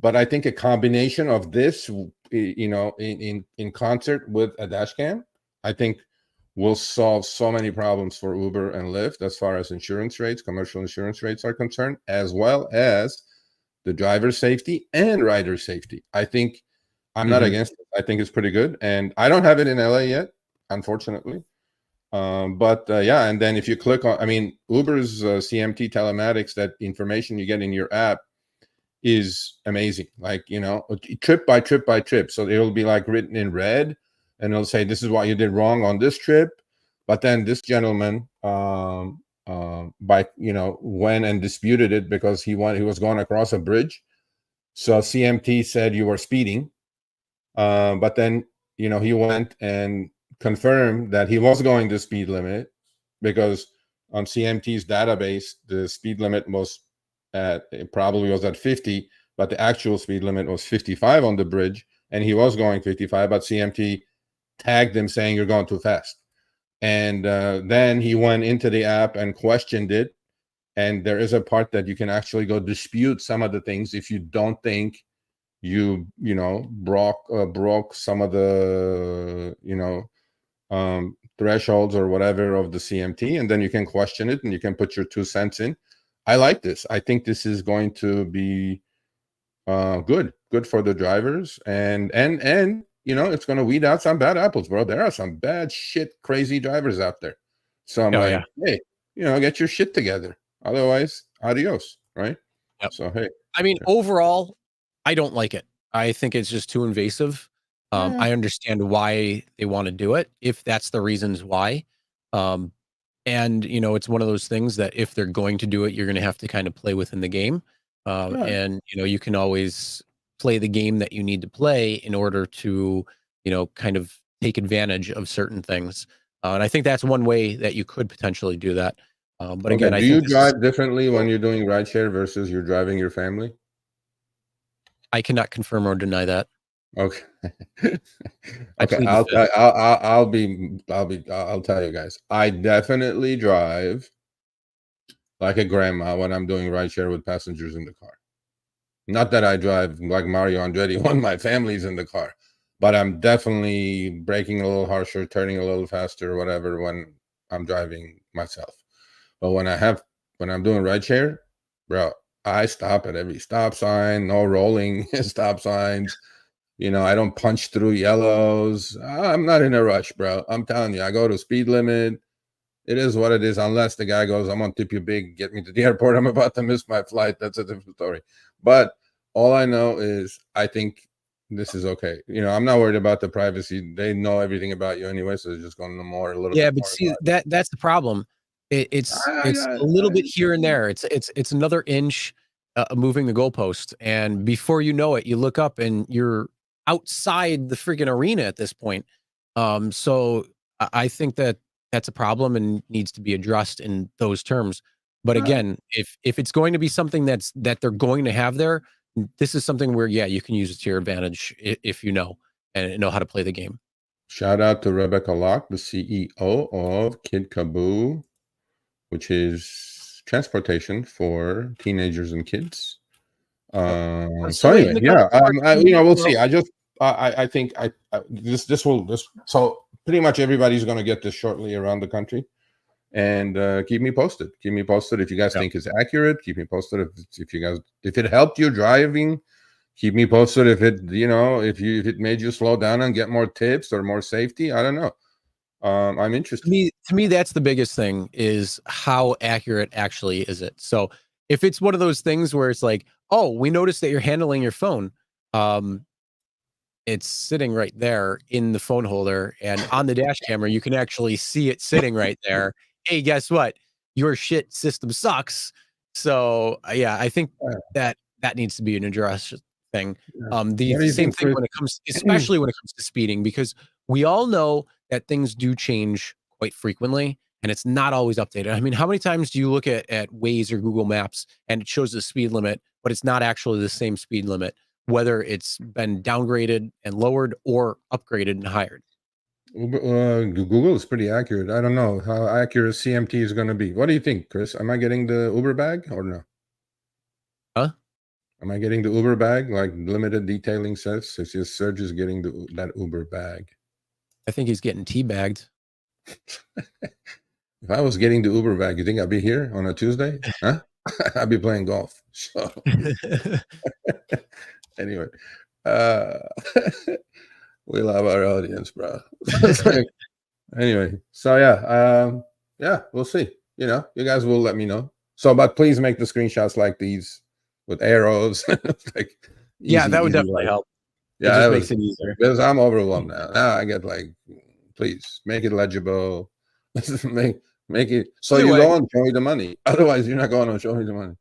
but I think a combination of this, in concert with a dash cam, I think will solve so many problems for Uber and Lyft as far as insurance rates, commercial insurance rates are concerned, as well as the driver safety and rider safety. I think I'm not Mhm. against it. I think it's pretty good, and I don't have it in LA yet, unfortunately. But yeah, and then if you click on, I mean, Uber's CMT telematics, that information you get in your app is amazing. Like, trip by trip by trip. So it'll be like written in red, and it'll say this is what you did wrong on this trip. But then this gentleman, went and disputed it because he was going across a bridge. So CMT said you were speeding, but then, he went and confirmed that he was going the speed limit because on CMT's database, the speed limit it probably was at 50, but the actual speed limit was 55 on the bridge, and he was going 55, but CMT tagged him saying you're going too fast. And then he went into the app and questioned it. And there is a part that you can actually go dispute some of the things if you don't think broke some of the thresholds or whatever of the CMT, and then you can question it and you can put your 2 cents in. I like this. I think this is going to be good for the drivers, and it's going to weed out some bad apples, bro. There are some bad shit crazy drivers out there. So I'm Oh like, yeah. hey, get your shit together, otherwise adios, right? Yep. So hey, I mean, overall, I don't like it. I think it's just too invasive. yeah, I understand why they want to do it, if that's the reasons why. Um, and it's one of those things that if they're going to do it, you're going to have to kind of play within the game. yeah. And you can always play the game that you need to play in order to, kind of take advantage of certain things. And I think that's one way that you could potentially do that. But Okay. again, I Do think you this is drive differently when you're doing rideshare versus you're driving your family? I cannot confirm or deny that. Okay. I Okay. plead the I'll, fifth. I- I'll tell you guys. I definitely drive like a grandma when I'm doing rideshare with passengers in the car. Not that I drive like Mario Andretti when my family's in the car, but I'm definitely braking a little harsher, turning a little faster, whatever, when I'm driving myself. But when I'm doing rideshare, bro, I stop at every stop sign, no rolling stop signs. I don't punch through yellows. I'm not in a rush, bro. I'm telling you, I go to speed limit. It is what it is, unless the guy goes, I'm gonna tip you big, get me to the airport. I'm about to miss my flight. That's a different story. But all I know is I think this is okay. I'm not worried about the privacy. They know everything about you anyway, so they're just going to know a little Yeah, bit but more see, about it. that's the problem. It's a little bit here and there. It's another inch, moving the goalpost, and before you know it, you look up and you're outside the freaking arena at this point. So I think that that's a problem and needs to be addressed in those terms. But again, if it's going to be something that they're going to have there, this is something where yeah, you can use it to your advantage if you know and know how to play the game. Shout out to Rebecca Locke, the CEO of Kid Kaboo, which is transportation for teenagers and kids. I'm So still waiting anyway, to go to yeah, Martini we'll see. World. I think this so pretty much everybody's going to get this shortly around the country, and keep me posted. Keep me posted if you guys Yeah. think it's accurate. Keep me posted if you guys if it helped you driving keep me posted if it, if it made you slow down and get more tips or more safety. I don't know. I'm interested. To me, that's the biggest thing, is how accurate actually is it. So if it's one of those things where it's like, oh, we noticed that you're handling your phone, it's sitting right there in the phone holder, and on the dash camera, you can actually see it sitting right there. Hey, guess what? Your shit system sucks. So yeah, I think that needs to be an address thing. The What do you same think, thing Chris? when it comes, especially when it comes to speeding, because we all know that things do change quite frequently, and it's not always updated. I mean, how many times do you look at Waze or Google Maps and it shows the speed limit, but it's not actually the same speed limit, whether it's been downgraded and lowered or upgraded and higher? Google is pretty accurate. I don't know how accurate CMT is going to be. What do you think, Chris? Am I getting the Uber bag or no? Huh? Am I getting the Uber bag? Like limited detailing says, it's just Serge is getting that Uber bag. I think he's getting teabagged. If I was getting the Uber bag, you think I'd be here on a Tuesday? Huh? I'd be playing golf. So anyway, uh, we love our audience, bro. Anyway, so yeah, we'll see. You guys will let me know. So, but please make the screenshots like these with arrows. Like Yeah, easy, that would easy, definitely like, help. It yeah, just that makes was it easier. because I'm overwhelmed now. Now I get like, please make it legible. make it so Either you way. go and show me the money. Otherwise, you're not going to show me the money.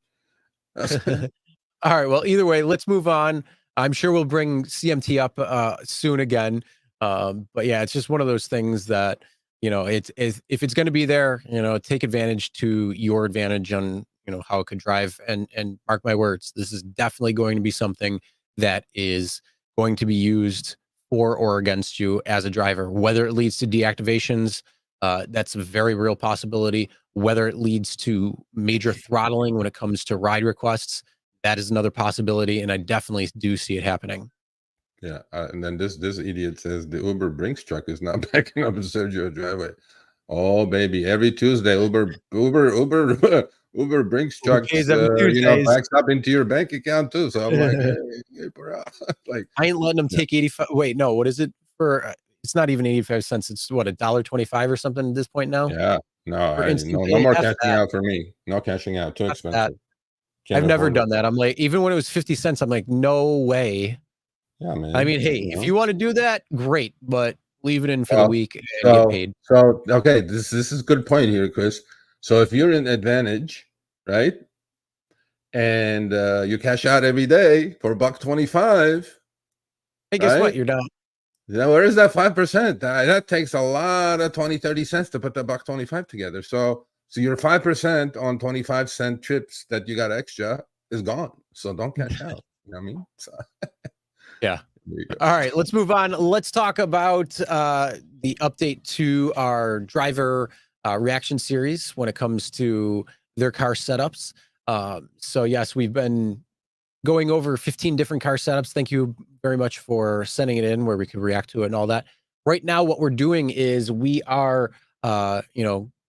All right. Well, either way, let's move on. I'm sure we'll bring CMT up soon again. But yeah, it's just one of those things that, it's if it's going to be there, take advantage to your advantage on, how it could drive. And mark my words, this is definitely going to be something that is going to be used for or against you as a driver, whether it leads to deactivations. That's a very real possibility. Whether it leads to major throttling when it comes to ride requests, that is another possibility, and I definitely do see it happening. Yeah, and then this idiot says the Uber Brinks truck is not backing up in Sergio driveway. Oh baby, every Tuesday Uber Brinks Uber trucks, K's every Tuesdays. backs up into your bank account too. So I'm like, hey bro, like, I ain't letting them yeah, take 85. Wait, no, what is it for? It's not even 85 cents. It's what, $1.25 or something at this point now yeah. No, for instant no pay. more F cashing that. out for me. No cashing out, too F that. expensive. I've Can't never afford it. done that. I'm like, even when it was 50 cents, I'm like, no way. Yeah, I man. mean, hey, if you want to do that, great, but leave it in for the Well, week and get paid. so okay, this is a good point here, Chris. So if you're in advantage, right, and you cash out every day for $1.25, Hey, guess what? right? You're done. Now, where is that 5%? That takes a lot of 20, 30 cents to put the $1.25 together. So your 5% on 25-cent trips that you got extra is gone. So don't cash out. You know what I mean? So Yeah. there you go. All right, let's move on. Let's talk about the update to our driver reaction series when it comes to their car setups. So yes, we've been going over 15 different car setups. Thank you very much for sending it in where we could react to it and all that. Right now, what we're doing is we are,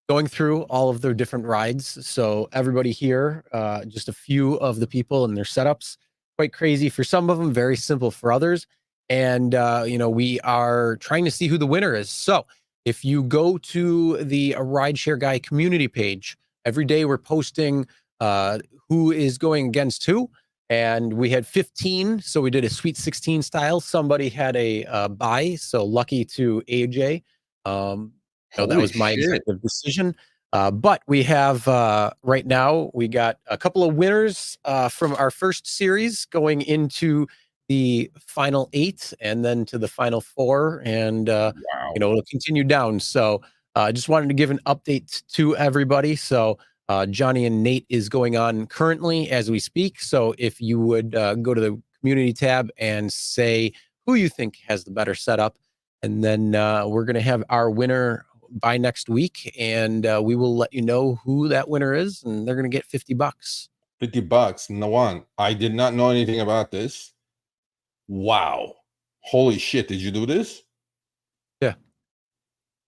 going through all of their different rides. So everybody here, just a few of the people and their setups, quite crazy for some of them, very simple for others. And, we are trying to see who the winner is. So if you go to the Rideshare Guy community page, every day we're posting who is going against who, and we had 15, so we did a sweet 16 style. Somebody had a buy, so lucky to AJ. That Holy was my shit. executive decision. But we have right now, we got a couple of winners from our first series going into the final 8 and then to the final 4, and Wow. it'll continue down. So I just wanted to give an update to everybody. So Johnny and Nate is going on currently as we speak. So if you would go to the community tab and say who you think has the better setup, and then we're going to have our winner by next week, and we will let you know who that winner is, and they're going to get $50. $50. No one. I did not know anything about this. Wow. Holy shit. Did you do this? Yeah.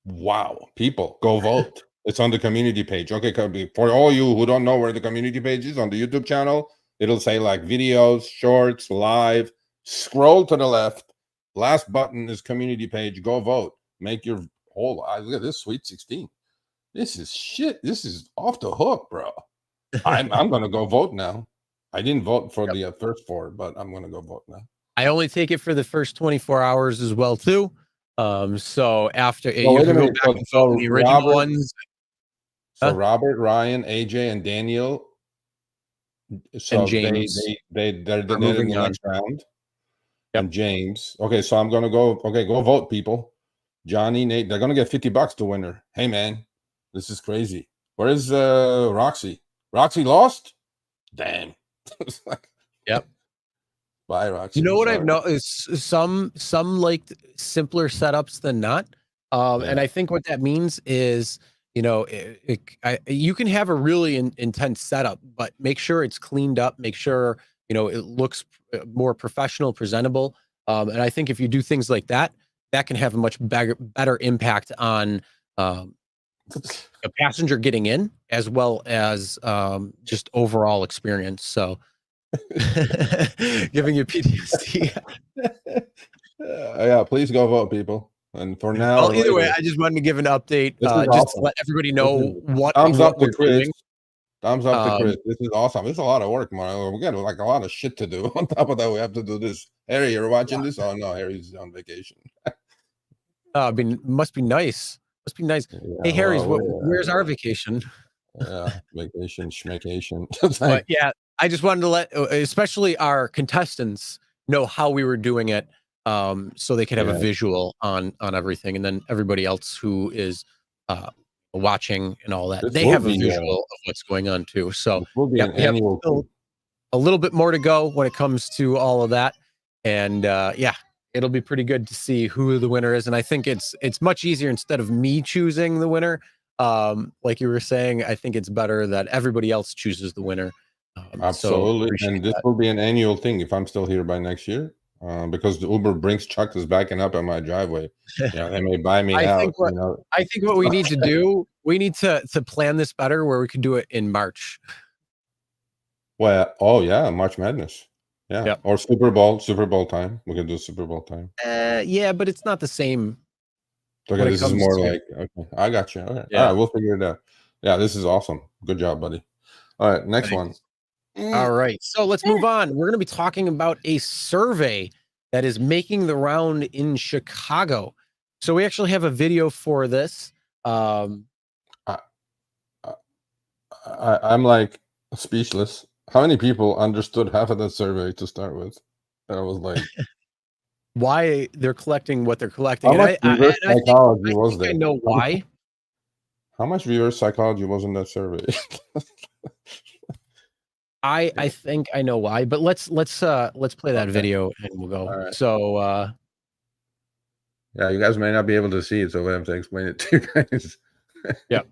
Wow. People, go vote. It's on the community page. Okay, for all you who don't know where the community page is on the YouTube channel, It'll say like videos, shorts, live. Scroll to the left. Last button is community page. Go vote. Make your whole. Look at this Sweet 16. This is shit. This is off the hook, bro. I'm gonna go vote now. I didn't vote for the first 4, but I'm gonna go vote now. I only take it for the first 24 hours as well too. So after you wait a can go minute. back and vote the original ones. So Robert, Ryan, AJ, and Daniel. So And James they're in the moving next round. Yep. And James. Okay, so I'm gonna go. Okay, go vote, people. Johnny, Nate, they're gonna get $50 to winner. Hey man, this is crazy. Where is Roxy? Roxy lost? Damn. Yep. Bye, Roxy. You know what I've noticed? Some like simpler setups than not. And I think what that means is, you know, you can have a really intense setup, but make sure it's cleaned up. Make sure, you know, it looks more professional, presentable. And I think if you do things like that, that can have a much better impact on a passenger getting in, as well as just overall experience. So giving you PTSD. Yeah, please go vote, people. And for now, well, either way, I just wanted to give an update, just awesome. to let everybody know what thumbs up to Chris. Doing. Thumbs up to Chris. This is awesome. It's a lot of work, man. We got like a lot of shit to do. On top of that, we have to do this. Harry, you're watching this? Oh no, Harry's on vacation. I mean, must be nice. Must be nice. Yeah, hey, Harry's, where's our vacation? Yeah, vacation, schmacation. But yeah, I just wanted to let, especially our contestants, know how we were doing it, so they could have a visual on everything, and then everybody else who is watching and all that, they have a visual of what's going on too. So yeah, we have a little bit more to go when it comes to all of that, and yeah, it'll be pretty good to see who the winner is. And I think it's much easier instead of me choosing the winner. Like you were saying, I think it's better that everybody else chooses the winner. Absolutely. So and this will be an annual thing if I'm still here by next year, because the Uber Brinks truck is backing up at my driveway. Yeah, they may buy me out. I think what we need to do, we need to plan this better, where we can do it in March. Well, oh yeah, March Madness. Yeah. Or Super Bowl time. We can do Super Bowl time. Yeah, but it's not the same. Okay, this is more like, okay, I got you. Okay. Yeah. All right, we'll figure it out. Yeah, this is awesome. Good job, buddy. All right, next one. All right, so let's move on. We're going to be talking about a survey that is making the round in Chicago. So we actually have a video for this. I'm like speechless. How many people understood half of that survey to start with? I was like, why they're collecting what they're collecting. How much reverse psychology was there? I know why. How much reverse psychology was in that survey? I think I know why, but let's play that video and we'll go. Right. So yeah, you guys may not be able to see it, so I have to explain it to you guys. Yeah.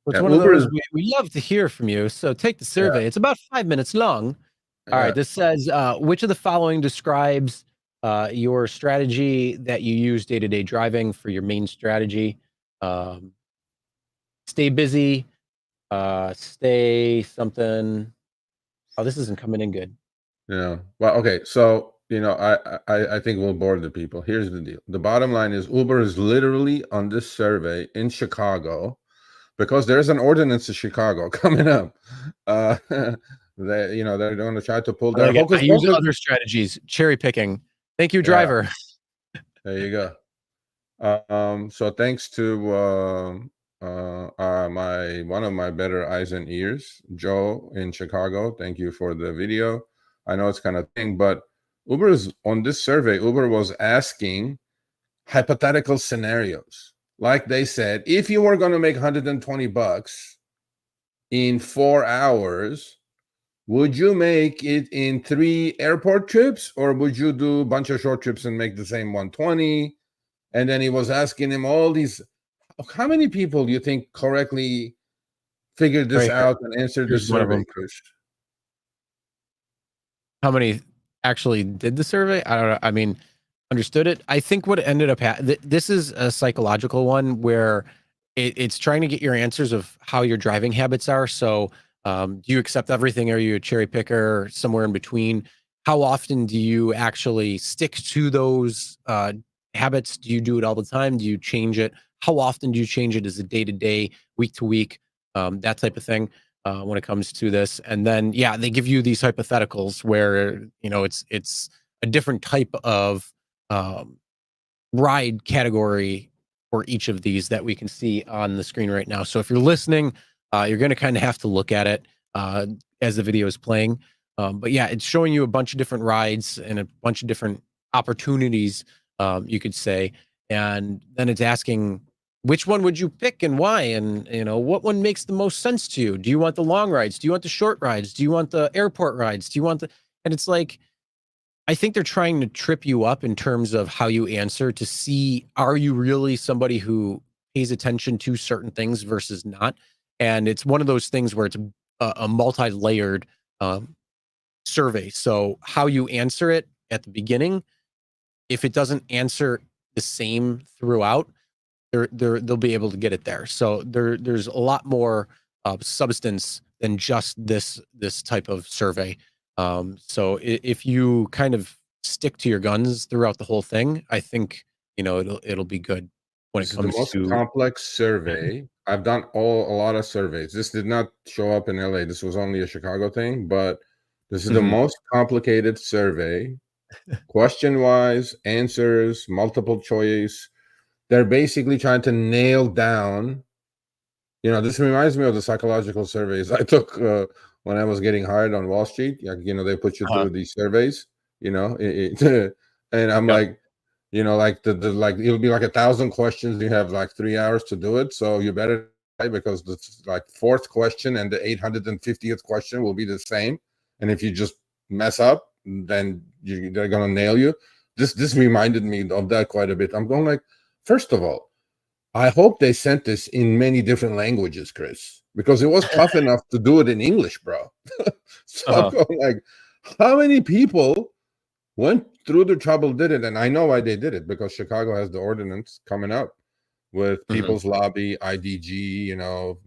It's one Uber of those we love to hear from you. So take the survey. Yeah. It's about 5 minutes long. All right. This says, which of the following describes your strategy that you use day-to-day driving for your main strategy? Stay busy, stay something. Oh, this isn't coming in good. Yeah. Well, okay. So, you know, I think we'll bore the people. Here's the deal. The bottom line is Uber is literally on this survey in Chicago, because there's an ordinance in Chicago coming up. They, you know, they're going to try to pull their focus. I use other strategies, cherry picking. Thank you, driver. There you go. So thanks to one of my better eyes and ears, Joe in Chicago. Thank you for the video. I know it's kind of thing, but Uber is on this survey. Uber was asking hypothetical scenarios. Like they said, if you were going to make $120 in 4 hours, would you make it in 3 airport trips, or would you do a bunch of short trips and make the same 120? And then he was asking him all these. How many people do you think correctly figured this out and answered the survey, Chris? How many actually did the survey? I don't know. I mean, understood it. I think what ended up this is a psychological one where it's trying to get your answers of how your driving habits are. So Do you accept everything? Are you a cherry picker, somewhere in between? How often do you actually stick to those habits? Do you do it all the time? Do you change it? How often do you change it? Is it day to day, week to week, that type of thing when it comes to this? And then, yeah, they give you these hypotheticals where it's a different type of um, ride category for each of these that we can see on the screen right now. So if you're listening, you're going to kind of have to look at it as the video is playing. But yeah, it's showing you a bunch of different rides and a bunch of different opportunities, you could say. And then it's asking, which one would you pick and why? And, what one makes the most sense to you? Do you want the long rides? Do you want the short rides? Do you want the airport rides? Do you want and it's like, I think they're trying to trip you up in terms of how you answer to see, are you really somebody who pays attention to certain things versus not? And it's one of those things where it's a multi-layered survey. So how you answer it at the beginning, if it doesn't answer the same throughout, they'll be able to get it there. So there's a lot more substance than just this type of survey. So if you kind of stick to your guns throughout the whole thing, I think it'll be good when This it is the comes most to. complex survey. I've done a lot of surveys. This did not show up in LA. This was only a Chicago thing, but this is the Mhm. most complicated survey. Question wise, answers, multiple choice. They're basically trying to nail down. This reminds me of the psychological surveys I took when I was getting hired on Wall Street. They put you Uh-huh. through these surveys. And I'm Yep. like, like like it'll be like 1,000 questions. You have like 3 hours to do it, so you better because the like fourth question and the 850th question will be the same. And if you just mess up, then they're gonna nail you. This reminded me of that quite a bit. I'm going like, first of all, I hope they sent this in many different languages, Chris, because it was tough enough to do it in English, bro. So I'm Uh-huh. going like, how many people went through the trouble, did it? And I know why they did it, because Chicago has the ordinance coming up with Mhm. People's Lobby, IDG,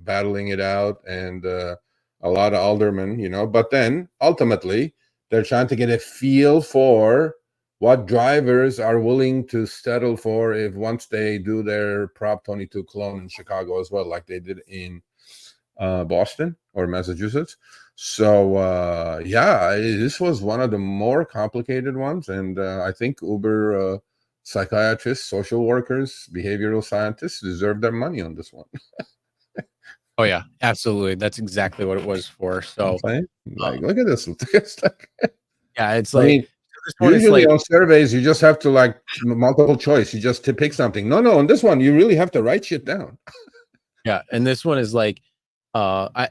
battling it out, and a lot of aldermen, But then ultimately, they're trying to get a feel for what drivers are willing to settle for if once they do their Prop 22 clone in Chicago as well, like they did in Boston or Massachusetts. So yeah, this was one of the more complicated ones, and I think Uber psychiatrists, social workers, behavioral scientists deserve their money on this one. Oh yeah, absolutely. That's exactly what it was for. I'm So saying, like, um, look at this. It's like, yeah, it's I like mean, this one is usually like. on surveys you just have to like multiple choice. You just to pick something. No, on this one you really have to write shit down. Yeah, and this one is like,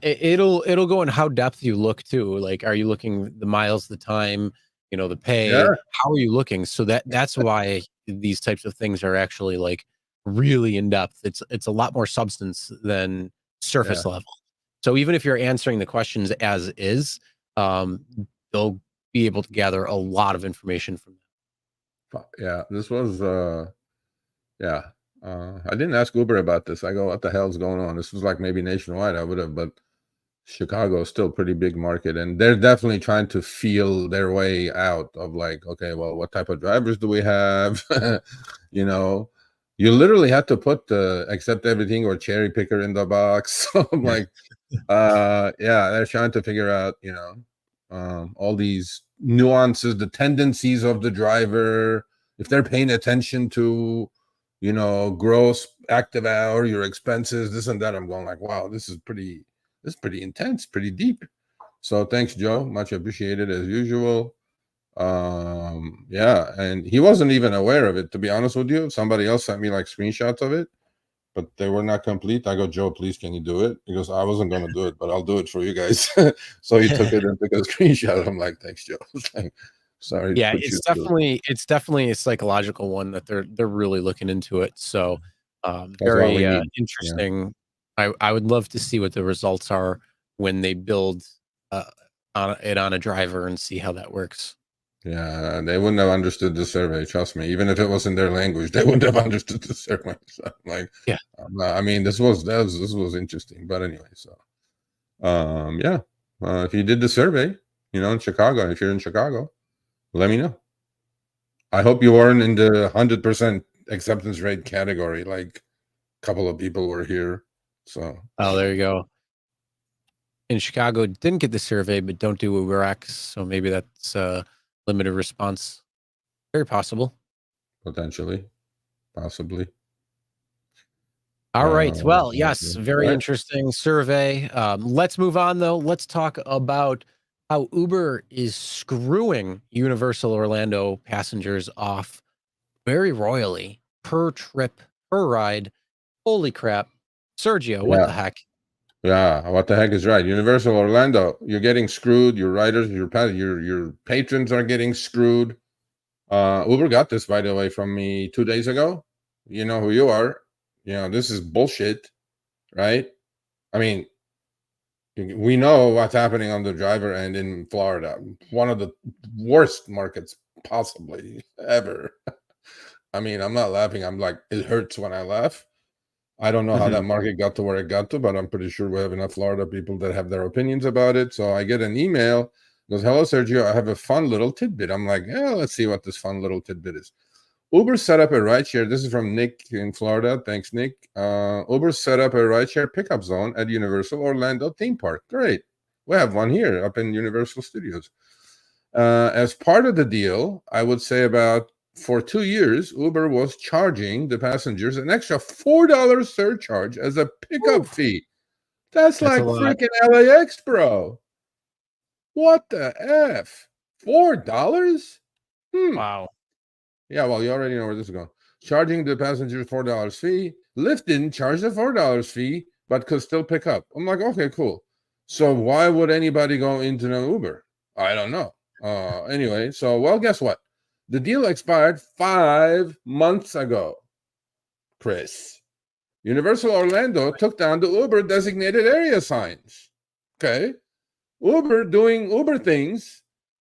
it'll go in how depth you look too. Like, are you looking the miles, the time, the pay? Yeah, How are you looking? So that's why these types of things are actually like really in depth. It's a lot more substance than yeah. surface level. So even if you're answering the questions as is, um, they'll be able to gather a lot of information from Yeah, this was yeah. I didn't ask Uber about this. I go, what the hell's going on? This was like maybe nationwide, I would have, but Chicago is still a pretty big market, and they're definitely trying to feel their way out of like, okay, well, what type of drivers do we have? you know, you literally have to put the accept everything or cherry picker in the box. So I'm them. like, yeah, they're trying to figure out, all these nuances, the tendencies of the driver, if they're paying attention to, gross active hour, your expenses, this and that. I'm going like, wow, this is pretty intense, pretty deep. So thanks, Joe. Much appreciated as usual. Yeah, and he wasn't even aware of it, to be honest with you. Somebody else sent me like screenshots of it, but they were not complete. I go, Joe, please, can you do it? Because I wasn't going to do it, but I'll do it for you guys. So he took it and took a screenshot. I'm like, thanks, Joe. Sorry to Yeah, put it's you through. definitely a psychological one that they're really looking into it. So, That's what we very need. Yeah. interesting. I would love to see what the results are when they build uh, on a driver and see how that works. Yeah, they wouldn't have understood the survey. Trust me. Even if it was in their language, they wouldn't have understood the survey. So, like, Yeah. I mean, this was interesting. But anyway, so Yeah. If you did the survey, in Chicago, if you're in Chicago, let me know. I hope you weren't in the 100% acceptance rate category. Like a couple of people were here. So. Oh, there you go. In Chicago, didn't get the survey, but don't do UberX. So maybe that's a limited response. Very possible. Potentially. Possibly. All right. Well, yes, very right. interesting survey. Let's move on, though. Let's talk about how Uber is screwing Universal Orlando passengers off very royally per trip, per ride. Holy crap. Sergio, what the heck? Yeah, what the heck is right? Universal Orlando, you're getting screwed. Your riders, your patrons are getting screwed. Uber got this, by the way, from me 2 days ago. You know who you are. This is bullshit, right? I mean, we know what's happening on the driver end in Florida. One of the worst markets possibly ever. I mean, I'm not laughing. I'm like, it hurts when I laugh. I don't know how that market got to where it got to, but I'm pretty sure we have enough Florida people that have their opinions about it. So I get an email, goes, "Hello, Sergio, I have a fun little tidbit." I'm like, yeah, let's see what this fun little tidbit is. Uber set up a rideshare. This is from Nick in Florida. Thanks, Nick. Uber set up a rideshare pickup zone at Universal Orlando theme park. Great. We have one here up in Universal Studios. As part of the deal, I would say for 2 years, Uber was charging the passengers an extra $4 surcharge as a pickup fee. That's like freaking LAX, bro. What the F? $4? Wow. Yeah, well, you already know where this is going. Charging the passengers $4 fee. Lyft didn't charge the $4 fee, but could still pick up. I'm like, okay, cool. So why would anybody go into an Uber? I don't know. Anyway, so, well, guess what? The deal expired 5 months ago, Chris. Universal Orlando took down the Uber designated area signs. Okay. Uber doing Uber things.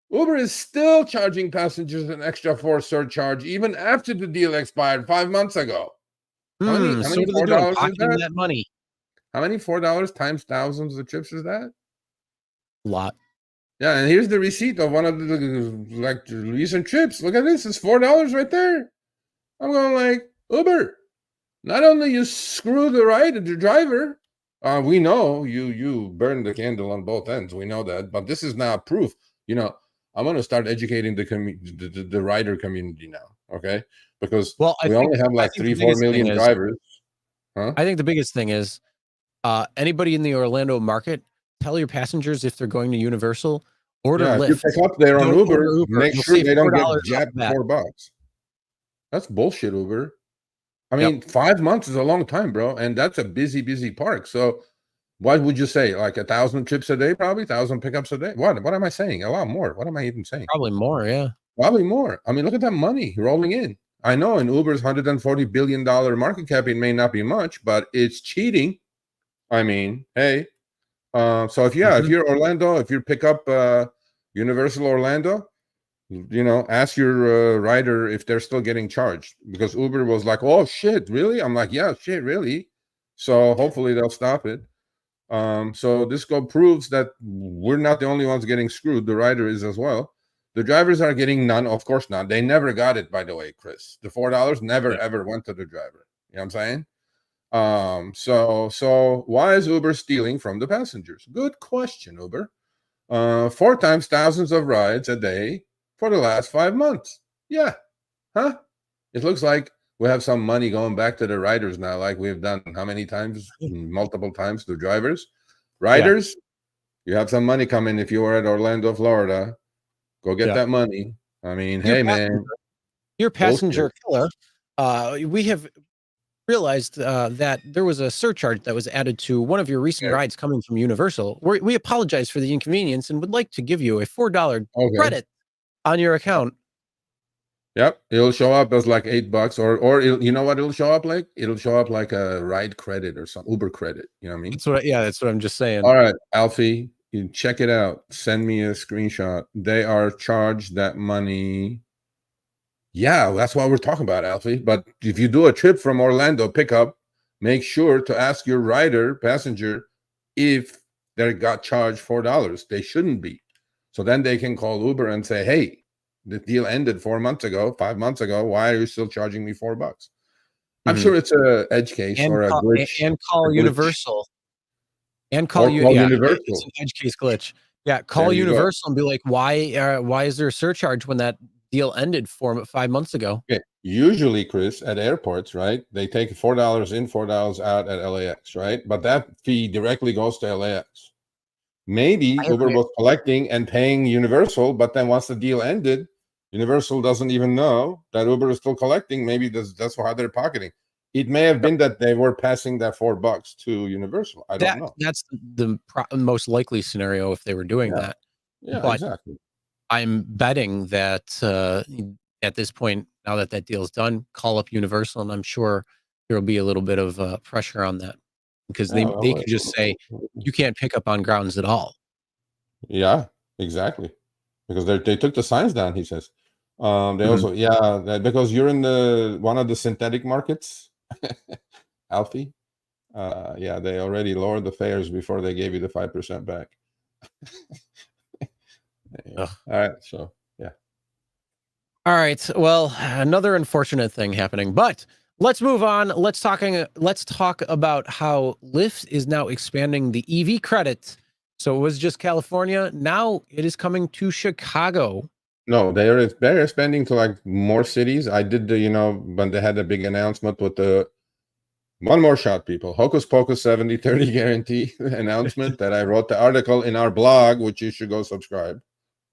Uber is still charging passengers an extra $4 surcharge even after the deal expired 5 months ago. How many So what are they doing? Pocketing that money. How many $4 times thousands of trips is that? A lot. Yeah, and here's the receipt of one of the recent trips. Look at this. It's $4 right there. I'm going like, Uber, not only you screw the driver, we know you burn the candle on both ends. We know that, but this is now proof. I'm going to start educating the rider community now, okay? Because we only have like 3-4 million drivers. Huh? I think the biggest thing is anybody in the Orlando market, tell your passengers if they're going to Universal, order Lyft. If you pick up there on Uber, make sure they don't get jacked $4. That's bullshit, Uber. I mean, 5 months is a long time, bro, and that's a busy, busy park. So what would you say? Like 1,000 trips a day, probably 1,000 pickups a day? What am I saying? A lot more. What am I even saying? Probably more, yeah. Probably more. I mean, look at that money rolling in. I know in Uber's $140 billion market cap, it may not be much, but it's cheating. I mean, hey. So if you're Orlando, if you pick up Universal Orlando, ask your rider if they're still getting charged, because Uber was like, oh shit, really? I'm like, yeah, shit, really? So hopefully they'll stop it. So this proves that we're not the only ones getting screwed. The rider is as well. The drivers are getting none. Of course not. They never got it, by the way, Chris. The $4 never ever went to the driver. You know what I'm saying? So why is Uber stealing from the passengers? Good question, Uber. 4 times thousands of rides a day for the last 5 months. Yeah. Huh? It looks like we have some money going back to the riders now, like we've done how many times? Multiple times to drivers. Riders, you have some money coming if you were at Orlando, Florida. Go get that money. I mean, hey, man. Your passenger killer. We have realized that there was a surcharge that was added to one of your recent rides coming from Universal. We apologize for the inconvenience and would like to give you a $4 credit on your account. Yep, it'll show up as like $8, or you know what it'll show up like? It'll show up like a ride credit or some Uber credit. You know what I mean? That's what I'm just saying. All right, Alfie, you check it out. Send me a screenshot. They are charged that money. Yeah, that's what we're talking about, Alfie. But if you do a trip from Orlando pickup, make sure to ask your passenger, if they got charged $4. They shouldn't be. So then they can call Uber and say, hey, the deal ended 4 months ago, 5 months ago. Why are you still charging me $4? I'm sure it's a edge case And or a call, glitch. and call a glitch. Universal. And Or call call yeah, Universal. it's an edge case glitch. Yeah, call There you go. Universal and be like, why is there a surcharge when that deal ended 5 months ago? Okay. Usually, Chris, at airports, right? They take $4 in, $4 out at LAX, right? But that fee directly goes to LAX. Maybe Uber was collecting and paying Universal, but then once the deal ended, Universal doesn't even know that Uber is still collecting. Maybe that's how they're pocketing. It may have been that they were passing that $4 to Universal. I don't know. That's the most likely scenario if they were doing that. Yeah, but exactly. I'm betting that at this point, now that that deal's done, call up Universal, and I'm sure there will be a little bit of pressure on that because they can just say you can't pick up on grounds at all. Yeah, exactly. Because they took the signs down. He says they also because you're in one of the synthetic markets, Alfie. Yeah, they already lowered the fares before they gave you the 5% back. All right, so yeah. All right. Well, another unfortunate thing happening, but let's move on. Let's talk about how Lyft is now expanding the EV credit. So it was just California. Now it is coming to Chicago. No, they're expanding to like more cities. I did when they had a big announcement with the one more shot, people. Hocus Pocus 70/30 guarantee announcement that I wrote the article in our blog, which you should go subscribe.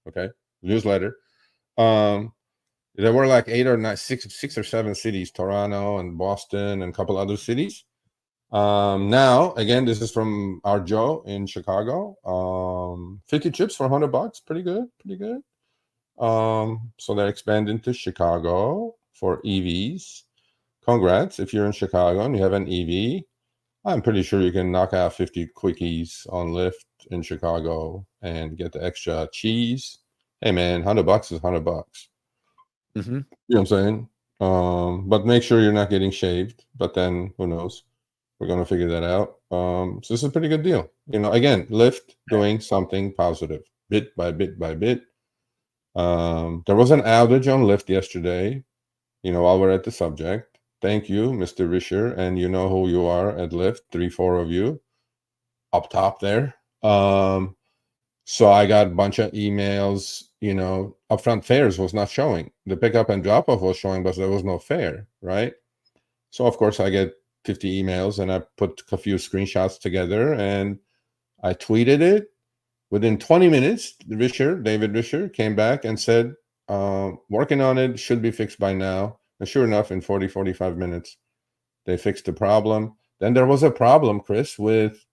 Okay, newsletter. There were like 6 or 7 cities, Toronto and Boston and a couple other cities. Now, again, this is from our Joe in Chicago. 50 chips for $100, pretty good. So they're expanding to Chicago for EVs. Congrats if you're in Chicago and you have an EV. I'm pretty sure you can knock out 50 quickies on Lyft in Chicago and get the extra cheese. Hey man, $100 is $100. Mm-hmm. You know what I'm saying? But make sure you're not getting shaved. But then who knows? We're gonna figure that out. So this is a pretty good deal. Again, Lyft doing something positive, bit by bit by bit. There was an outage on Lyft yesterday. While we're at the subject, thank you, Mr. Risher, and you know who you are at Lyft. 3-4 of you up top there. So I got a bunch of emails. Upfront fares was not showing. The pickup and drop off was showing, but there was no fare, right? So of course I get 50 emails, and I put a few screenshots together, and I tweeted it. Within 20 minutes, David Risher, came back and said, working on it, should be fixed by now. And sure enough, in 45 minutes, they fixed the problem. Then there was a problem, Chris, with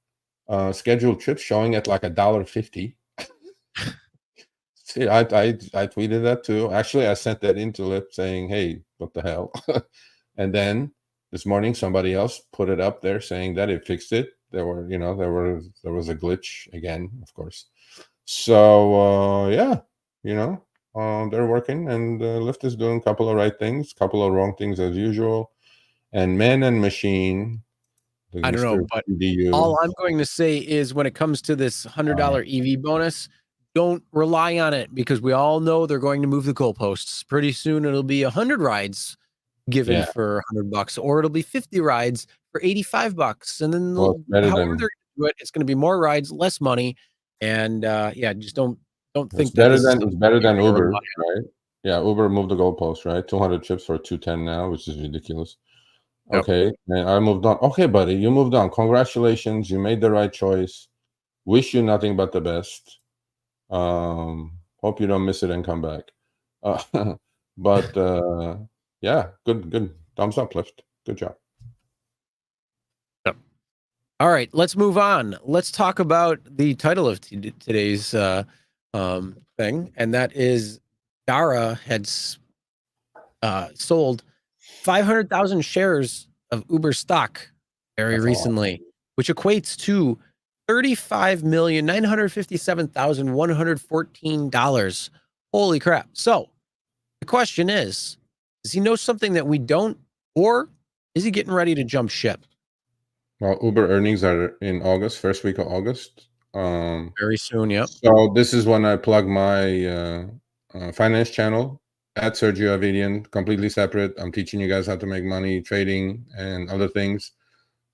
scheduled trips showing at like $1.50. See, I tweeted that too. Actually, I sent that into Lyft saying, hey, what the hell? And then this morning, somebody else put it up there saying that it fixed it. There was a glitch again, of course. So they're working, and Lyft is doing a couple of right things, couple of wrong things as usual, and man and machine. I don't know, but all I'm going to say is when it comes to this $100 EV bonus, don't rely on it, because we all know they're going to move the goalposts. Pretty soon it'll be 100 rides given for $100, or it'll be 50 rides for $85, and then however they're going to do it, it's going to be more rides, less money, and just don't think that it's better than Uber, right? Yeah, Uber moved the goalpost, right? 200 chips for 210 now, which is ridiculous. Okay, and I moved on. Okay, buddy, you moved on. Congratulations, you made the right choice. Wish you nothing but the best. Hope you don't miss it and come back. But yeah, good. Thumbs up, Lyft. Good job. Yep. All right, let's move on. Let's talk about the title of today's thing, and that is Dara had sold 500,000 shares of Uber stock very recently, which equates to $35,957,114. Holy crap. So the question is, does he know something that we don't, or is he getting ready to jump ship? Well, Uber earnings are in August, first week of August. Very soon. Yep. So this is when I plug my finance channel at Sergio Avidian, completely separate. I'm teaching you guys how to make money, trading, and other things.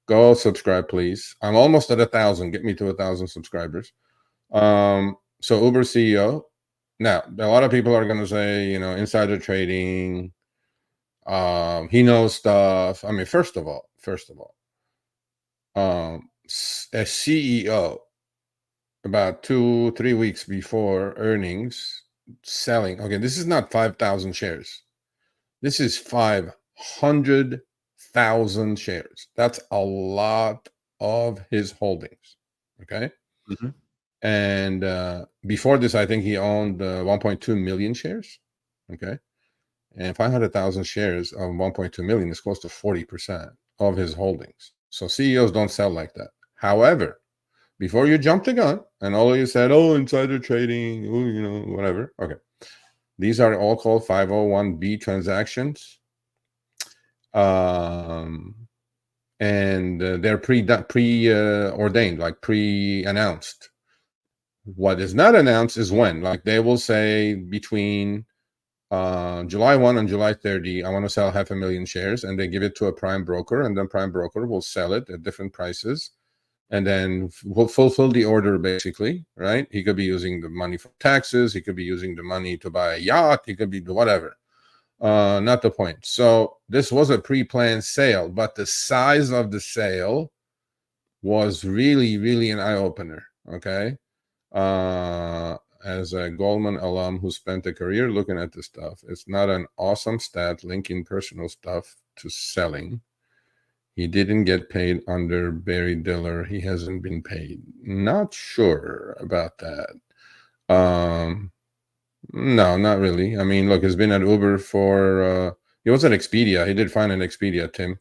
Go subscribe, please. I'm almost at 1,000. Get me to 1,000 subscribers. So Uber CEO. Now, a lot of people are going to say, insider trading. He knows stuff. I mean, first of all, a CEO about 2-3 weeks before earnings selling. Okay, this is not 5,000 shares. This is 500,000 shares. That's a lot of his holdings. Okay. Mm-hmm. And before this, I think he owned 1.2 million shares. Okay. And 500,000 shares of 1.2 million is close to 40% of his holdings. So CEOs don't sell like that. However, before you jump the gun and all of you said, oh, insider trading, whatever. Okay. These are all called 501B transactions. And they're pre-ordained, like pre-announced. What is not announced is when. Like they will say between July 1 and July 30, I want to sell 500,000 shares, and they give it to a prime broker, and then prime broker will sell it at different prices, and then will fulfill the order, basically, right? He could be using the money for taxes, he could be using the money to buy a yacht, he could be whatever. Not the point. So this was a pre-planned sale, but the size of the sale was really, really an eye-opener. Okay. As a Goldman alum who spent a career looking at this stuff, it's not an awesome stat linking personal stuff to selling. He didn't get paid under Barry Diller. He hasn't been paid. Not sure about that. No, not really. I mean, look, he's been at Uber for he was at Expedia. He did fine at Expedia, Tim.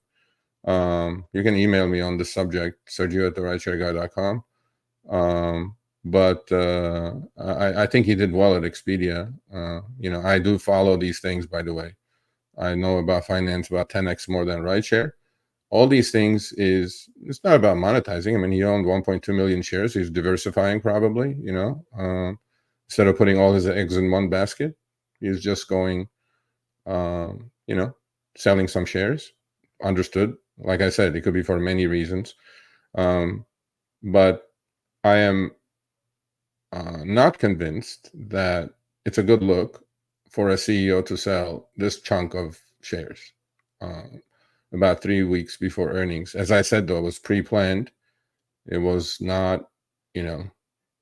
You can email me on the subject, sergio@therideshareguy.com. But I think he did well at Expedia. I do follow these things, by the way. I know about finance about 10x more than rideshare. All these things it's not about monetizing. I mean, he owned 1.2 million shares. He's diversifying probably, instead of putting all his eggs in one basket. He's just going, selling some shares. Understood. Like I said, it could be for many reasons. But I am not convinced that it's a good look for a CEO to sell this chunk of shares about 3 weeks before earnings. As I said, though, it was pre-planned. It was not, it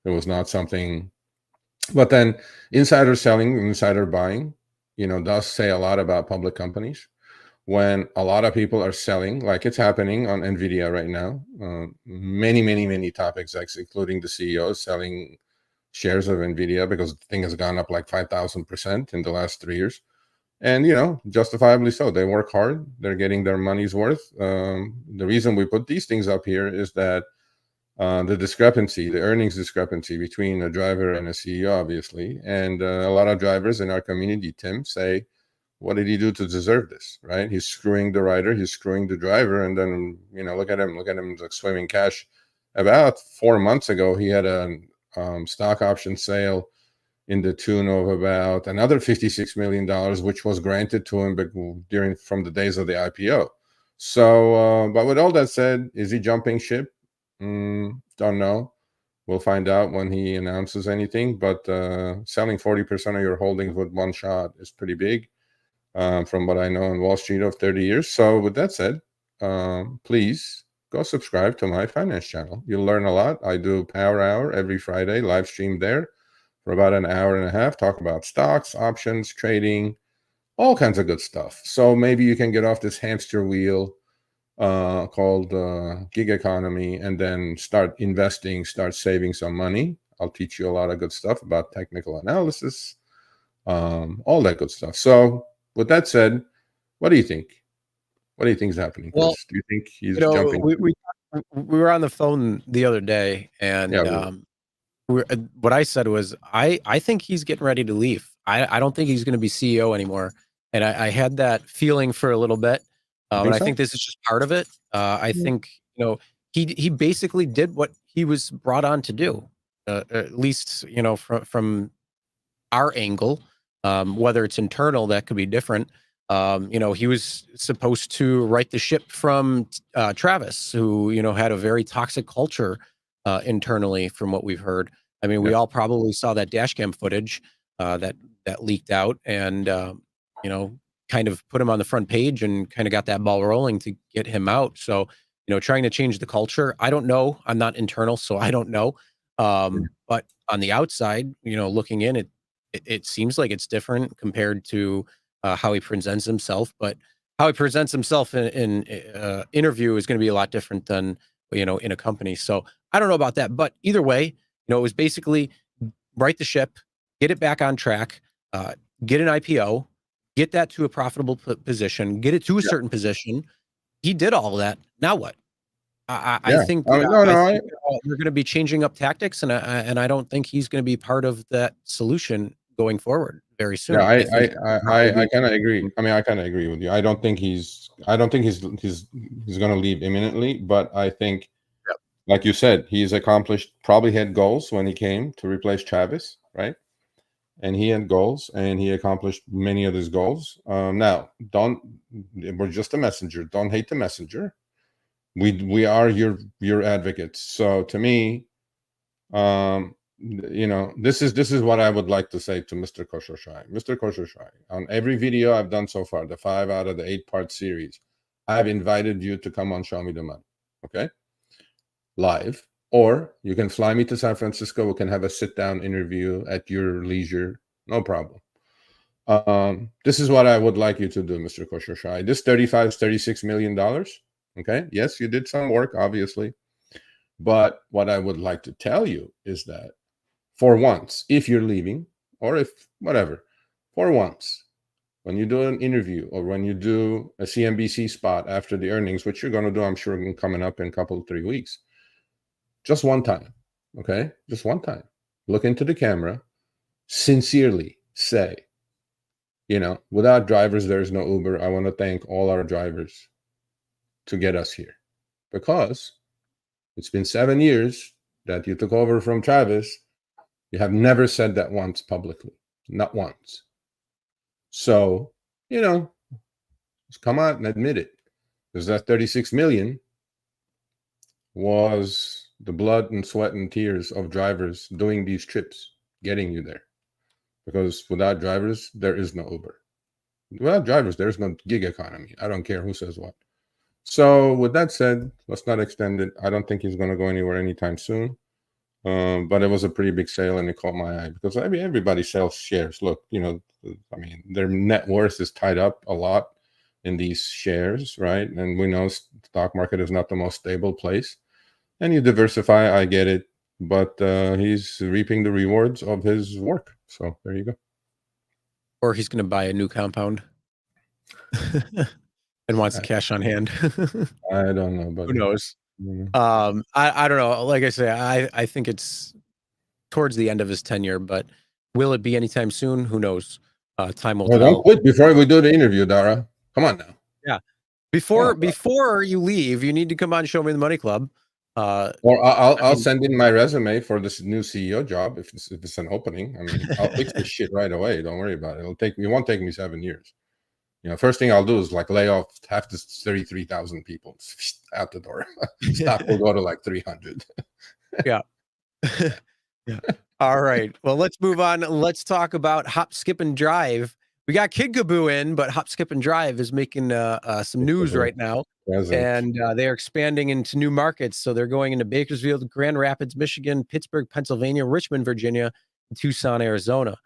was not something. But then insider selling, insider buying, does say a lot about public companies. When a lot of people are selling, like it's happening on NVIDIA right now, many, many, many top execs, including the CEOs, selling shares of NVIDIA because the thing has gone up like 5,000% in the last 3 years. And, justifiably so. They work hard. They're getting their money's worth. The reason we put these things up here is that the earnings discrepancy between a driver and a CEO, obviously. And a lot of drivers in our community, Tim, say, what did he do to deserve this, right? He's screwing the rider, he's screwing the driver, and then, look at him like swimming cash. About 4 months ago, he had a stock option sale in the tune of about another $56 million, which was granted to him from the days of the IPO. So, but with all that said, is he jumping ship? Don't know. We'll find out when he announces anything. But selling 40% of your holdings with one shot is pretty big, from what I know on Wall Street of 30 years. So with that said, please go subscribe to my finance channel. You'll learn a lot. I do Power Hour every Friday, live stream there for about an hour and a half, talk about stocks, options, trading, all kinds of good stuff. So maybe you can get off this hamster wheel called gig economy and then start investing, start saving some money. I'll teach you a lot of good stuff about technical analysis, all that good stuff. So with that said, what do you think? What do you think is happening, Chris? Well, Do you think he's jumping? we were on the phone the other day, and Yeah, what I said was, I think he's getting ready to leave. I don't think he's going to be CEO anymore. And I had that feeling for a little bit. you And think I so? think this is just part of it. I Yeah. think, he basically did what he was brought on to do, at least, from our angle. Whether it's internal, that could be different. He was supposed to right the ship from Travis, who, had a very toxic culture internally, from what we've heard. I mean, we all probably saw that dash cam footage that leaked out, and kind of put him on the front page and kind of got that ball rolling to get him out. So, trying to change the culture. I don't know. I'm not internal, so I don't know. But on the outside, looking in, it seems like it's different compared to how he presents himself. But how he presents himself in interview is going to be a lot different than, in a company. So I don't know about that. But either way, it was basically right the ship, get it back on track, get an IPO, get that to a profitable position, get it to a certain position. He did all of that. Now what? I think no, we're going to be changing up tactics, and I don't think he's going to be part of that solution going forward very soon. Yeah, I kind of agree. I mean, I kind of agree with you. I don't think he's going to leave imminently, but I think, like you said, he's accomplished, probably had goals when he came to replace Travis, right? And he had goals, and he accomplished many of his goals. Now, we're just a messenger. Don't hate the messenger. We are your advocates. So to me, this is what I would like to say to Mr. Khosrowshahi. Mr. Khosrowshahi, on every video I've done so far, the 5 out of the 8-part series, I've invited you to come on Show Me the Money, okay? Live. Or you can fly me to San Francisco. We can have a sit-down interview at your leisure. No problem. This is what I would like you to do, Mr. Khosrowshahi. This $36 million, okay? Yes, you did some work, obviously. But what I would like to tell you is that for once, if you're leaving, or if whatever, for once, when you do an interview or when you do a CNBC spot after the earnings, which you're going to do, I'm sure, coming up in a couple, 3 weeks, just one time, okay? Just one time. Look into the camera, sincerely say, without drivers, there's no Uber. I want to thank all our drivers to get us here, because it's been 7 years that you took over from Travis. You have never said that once publicly, not once. So, just come out and admit it. Because that 36 million was the blood and sweat and tears of drivers doing these trips, getting you there. Because without drivers, there is no Uber. Without drivers, there's no gig economy. I don't care who says what. So with that said, let's not extend it. I don't think he's going to go anywhere anytime soon. But it was a pretty big sale, and it caught my eye because everybody sells shares. Look, their net worth is tied up a lot in these shares, right? And we know stock market is not the most stable place. And you diversify, I get it, but he's reaping the rewards of his work. So there you go. Or he's going to buy a new compound and wants the cash on hand. I don't know, but who knows? I don't know. Like I say, I think it's towards the end of his tenure, but will it be anytime soon? Who knows? Time will tell. Don't quit before we do the interview, Dara. Come on now. Yeah. Before you leave, you need to come on Show Me the Money Club. Or I'll send in my resume for this new CEO job if it's an opening. I'll fix this shit right away. Don't worry about it. It won't take me 7 years. First thing I'll do is lay off half this 33,000 people out the door. Stock will go to 300. Yeah. Yeah. All right. Well, let's move on. Let's talk about Hop, Skip, and Drive. We got Kid Kaboo in, but Hop, Skip, and Drive is making some news right now. And they're expanding into new markets. So they're going into Bakersfield, Grand Rapids, Michigan, Pittsburgh, Pennsylvania, Richmond, Virginia, and Tucson, Arizona.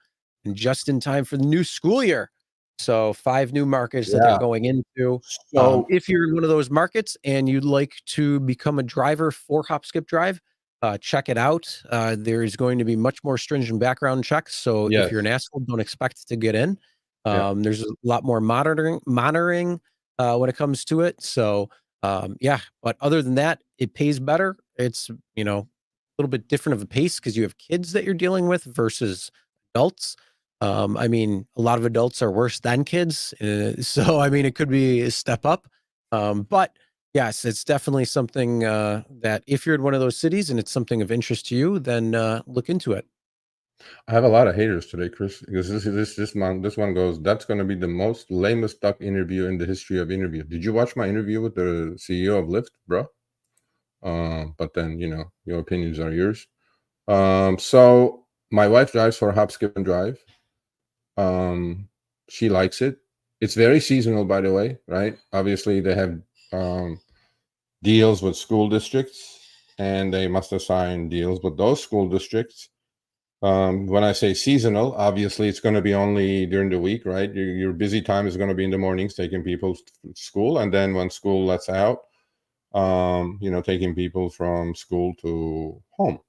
And just in time for the new school year. So 5 new markets that they're going into. So if you're in one of those markets and you'd like to become a driver for Hop, Skip, Drive, check it out. There is going to be much more stringent background checks. So if you're an asshole, don't expect to get in. There's a lot more monitoring when it comes to it. So but other than that, it pays better. It's, a little bit different of a pace because you have kids that you're dealing with versus adults. A lot of adults are worse than kids. So, it could be a step up. But, Yes, it's definitely something that if you're in one of those cities and it's something of interest to you, then look into it. I have a lot of haters today, Chris, because this one goes. That's going to be the most lamest duck interview in the history of interview. Did you watch my interview with the CEO of Lyft, bro? But then your opinions are yours. So my wife drives for Hop, Skip, and Drive. She likes it. It's very seasonal, by the way, right? Obviously, they have deals with school districts, and they must assign deals with those school districts. When I say seasonal, obviously it's going to be only during the week, right? Your busy time is going to be in the mornings, taking people to school, and then when school lets out, taking people from school to home.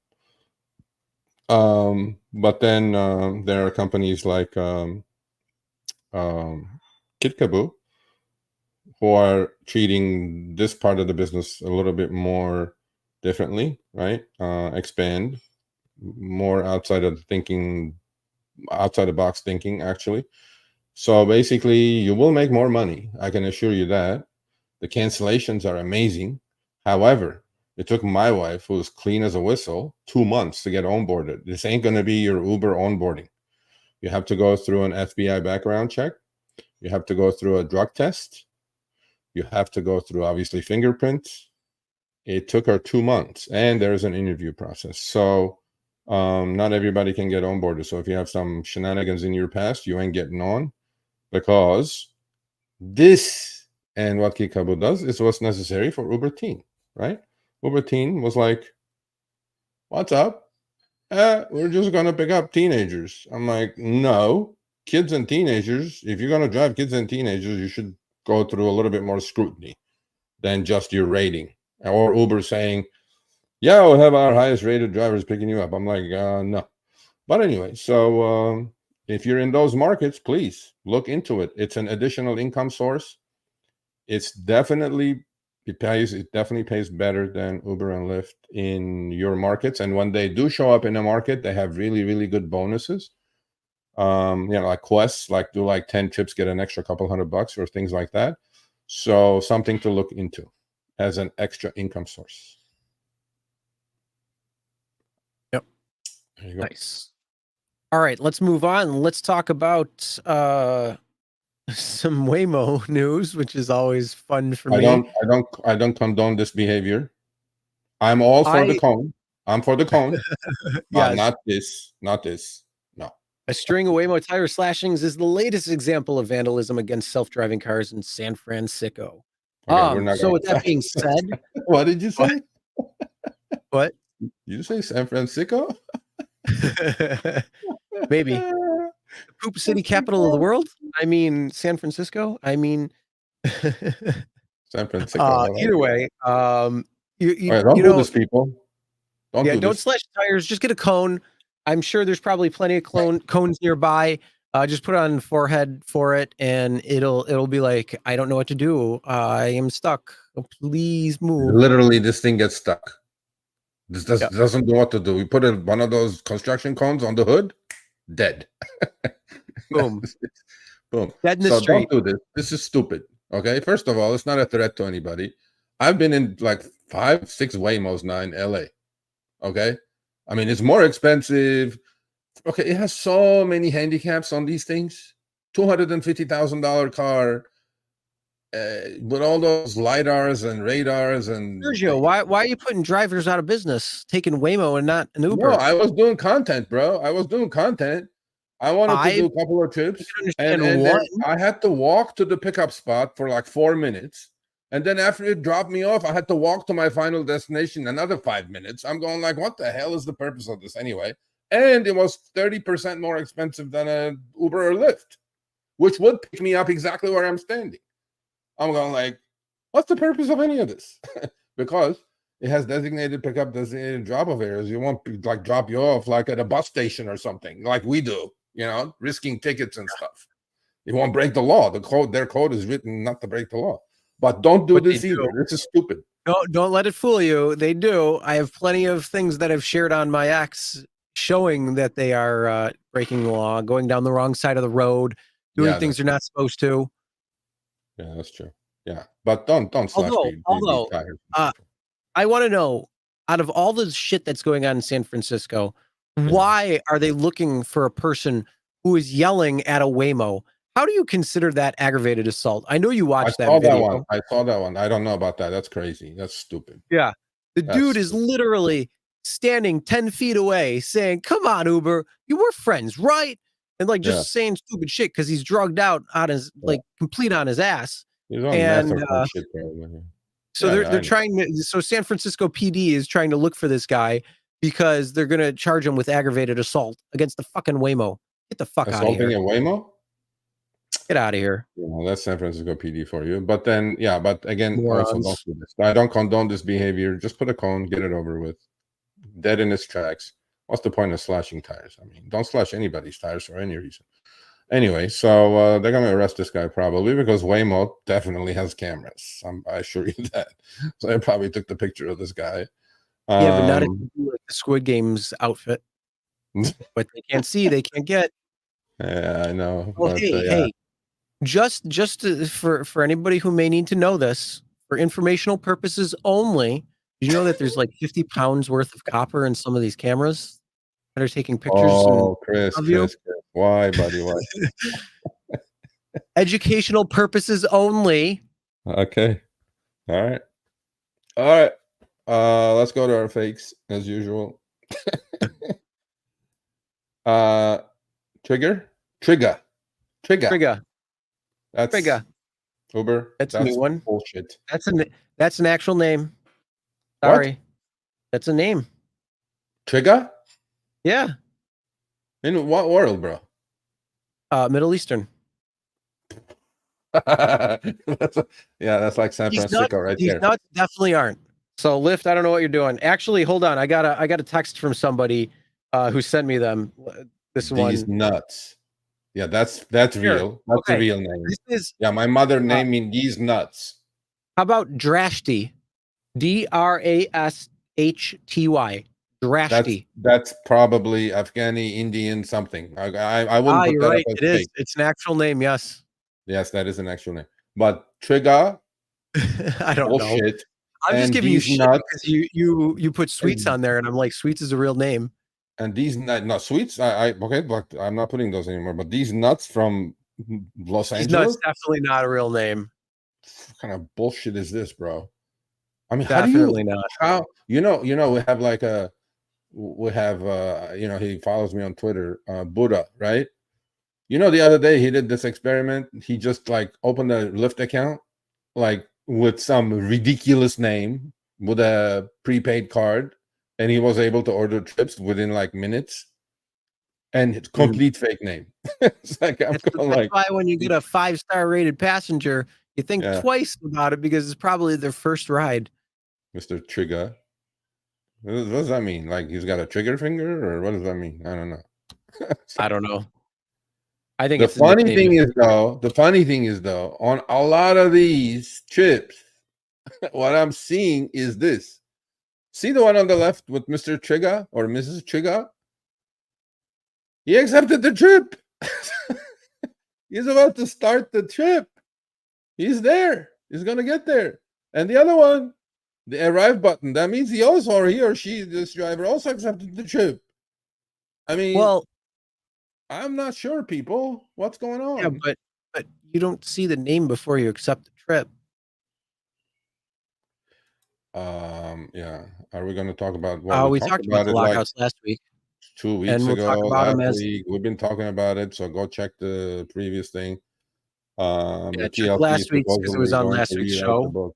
But then there are companies like Kitkaboo who are treating this part of the business a little bit more differently, right? Expand more outside of thinking, outside the box thinking, actually. So basically, you will make more money. I can assure you that. The cancellations are amazing. However, it took my wife, who's clean as a whistle, 2 months to get onboarded. This ain't going to be your Uber onboarding. You have to go through an FBI background check. You have to go through a drug test. You have to go through, obviously, fingerprints. It took her 2 months, and there's an interview process. So not everybody can get onboarded. So if you have some shenanigans in your past, you ain't getting on, because this and what Kickabo does is what's necessary for Uber Teen, right? Uber Teen was like, what's up? We're just going to pick up teenagers. I'm like, no, kids and teenagers, if you're going to drive kids and teenagers, you should go through a little bit more scrutiny than just your rating. Or Uber saying, yeah, we'll have our highest rated drivers picking you up. I'm like, no. But anyway, so if you're in those markets, please look into it. It's an additional income source. It definitely pays better than Uber and Lyft in your markets. And when they do show up in a market, they have really, really good bonuses. Like quests, like do like 10 trips, get an extra couple $100 or things like that. So something to look into as an extra income source. Yep. There you go. Nice. All right, let's move on. Let's talk about some Waymo news, which is always fun for me. I don't condone this behavior. I'm all for the cone. I'm for the cone. Yes. Not this. No. A string of Waymo tire slashings is the latest example of vandalism against self-driving cars in San Francisco. Okay, we're not so with that being said, what did you say? What? You say San Francisco? Maybe. The poop city capital of the world? I mean, San Francisco? I mean, San Francisco. either way, don't do this, people. Don't slash tires. Just get a cone. I'm sure there's probably plenty of cones nearby. Just put it on the forehead for it, and it'll be like, I don't know what to do. I am stuck. Please move. Literally, this thing gets stuck. This doesn't know what to do. We put one of those construction cones on the hood, dead. Boom. Boom. Dead in the street. Don't do this. This is stupid. Okay. First of all, it's not a threat to anybody. I've been in like 5, 6 Waymos now in LA. Okay. I mean, it's more expensive. Okay. It has so many handicaps on these things. $250,000 car. With all those lidars and radars and Sergio, why are you putting drivers out of business, taking Waymo and not an Uber? No, I was doing content, bro. I was doing content. I wanted to do a couple of trips, and then I had to walk to the pickup spot for like 4 minutes, and then after it dropped me off, I had to walk to my final destination another 5 minutes. I'm going like, what the hell is the purpose of this anyway? And it was 30% more expensive than a Uber or Lyft, which would pick me up exactly where I'm standing. I'm going like, what's the purpose of any of this? Because it has designated pickup, designated drop-off areas. You won't like drop you off like at a bus station or something like we do, risking tickets and stuff. It won't break the law. Their code is written not to break the law. But don't do this either. This is stupid. Don't let it fool you. They do. I have plenty of things that I've shared on my X showing that they are breaking the law, going down the wrong side of the road, doing things they're not supposed to. Yeah, that's true. Yeah, but don't slash these Although, tires. I want to know, out of all the shit that's going on in San Francisco, Yeah. why are they looking for a person who is yelling at a Waymo? How do you consider that aggravated assault? I know you I watched that saw that video. one. I saw that one. I don't know about that. That's crazy. That's stupid. Yeah. The That's dude is stupid. literally standing 10 feet away saying, "Come on, Uber, you were friends, right?" And like Yeah. just saying stupid shit because he's drugged out on his like complete on his ass. He's on And meth or some shit probably. so Yeah, they're yeah, they're I know. trying to so San Francisco PD is trying to look for this guy because they're gonna charge him with aggravated assault against the fucking Waymo. Get the fuck out of Assaulting here. a Waymo? Get out of here. That's San Francisco PD for you. But then, yeah, but again, also don't Morons. do this. I don't condone this behavior. Just put a cone, get it over with. Dead in its tracks. What's the point of slashing tires? I mean, don't slash anybody's tires for any reason. Anyway, so they're gonna arrest this guy probably because Waymo definitely has cameras. I assure you that. So they probably took the picture of this guy. Yeah, but not if you do like the Squid Games outfit. But they can't see, they can't get. Yeah, I know. Oh, But hey, yeah. hey. For anybody who may need to know this, for informational purposes only, did you know that there's like 50 pounds worth of copper in some of these cameras that are taking pictures Chris, of you? Chris. Why, buddy? Why? Educational purposes only. Okay. All right. All right. Let's go to our fakes as usual. Trigger. Trigger. That's Trigger. Uber. That's a new one. Bullshit. That's an actual name. What? Sorry. That's a name. Trigger? Yeah. In what world, bro? Middle Eastern. That's like San Francisco right These there. nuts definitely aren't. So Lyft, I don't know what you're doing. Actually, hold on. I got a text from somebody who sent me them. These nuts. Yeah, that's Here. real. That's Okay. a real name. This is my mother named me these nuts. How about Drashti? Drashty. Drashti. That's probably Afghani, Indian, something. I wouldn't put You're that right. up as It is. fake. It's an actual name. Yes. Yes, that is an actual name. But trigger, I don't know. bullshit. I'm just And giving you these shit nuts- because you put Sweets on there, and I'm like, Sweets is a real name. And these no sweets. Okay, but I'm not putting those anymore. But these nuts from Los These Angeles. nuts definitely not a real name. What kind of bullshit is this, bro? I mean, Definitely not. How we have like he follows me on Twitter, Buddha, right? The other day he did this experiment. He just like opened a Lyft account, like with some ridiculous name with a prepaid card, and he was able to order trips within like minutes. And it's complete fake name. It's like That's why when you get a 5-star rated passenger, you think twice about it because it's probably their first ride. Mr. Trigger. What does that mean? Like he's got a trigger finger, or what does that mean? I don't know. I don't know. I think The funny thing is though, on a lot of these trips, what I'm seeing is this. See the one on the left with Mr. Trigger or Mrs. Trigger? He accepted the trip. He's about to start the trip. He's there. He's gonna get there. And the other one, the arrive button, that means he or she, this driver, also accepted the trip. I mean, well, I'm not sure, people. What's going on? Yeah, but you don't see the name before you accept the trip. Yeah. Are we going to talk about what we talked about the lockouts last week? 2 weeks and we'll ago, talk about them last week. We've been talking about it, so go check the previous thing. Check last week's because it was on last week's show.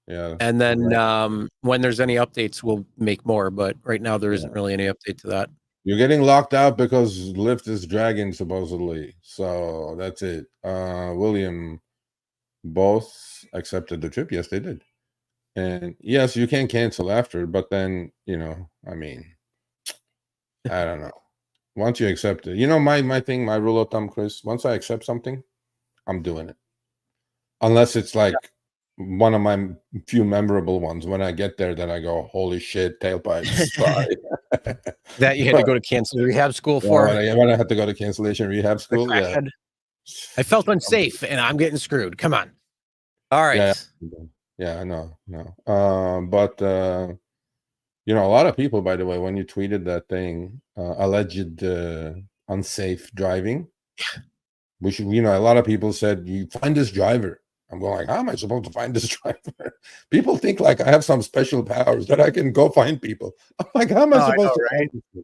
Yeah. And then when there's any updates, we'll make more. But right now, there isn't really any update to that. You're getting locked out because Lyft is dragging, supposedly. So that's it. William, both accepted the trip. Yes, they did. And yes, you can cancel after, but then, I mean, I don't know. Once you accept it, my thing, my rule of thumb, Chris, once I accept something, I'm doing it. Unless it's like one of my few memorable ones. When I get there, then I go, holy shit, tailpipes. That you had to go to cancel rehab school for? When I had to go to cancellation rehab school, yeah. I felt unsafe, and I'm getting screwed. Come on. All right. Yeah, no. But you know, a lot of people, by the way, when you tweeted that thing, alleged unsafe driving, which, you know, a lot of people said, you find this driver. I'm going like, how am I supposed to find this driver? People think like I have some special powers that I can go find people. I'm like, how am I Oh, I supposed know, to right? find people?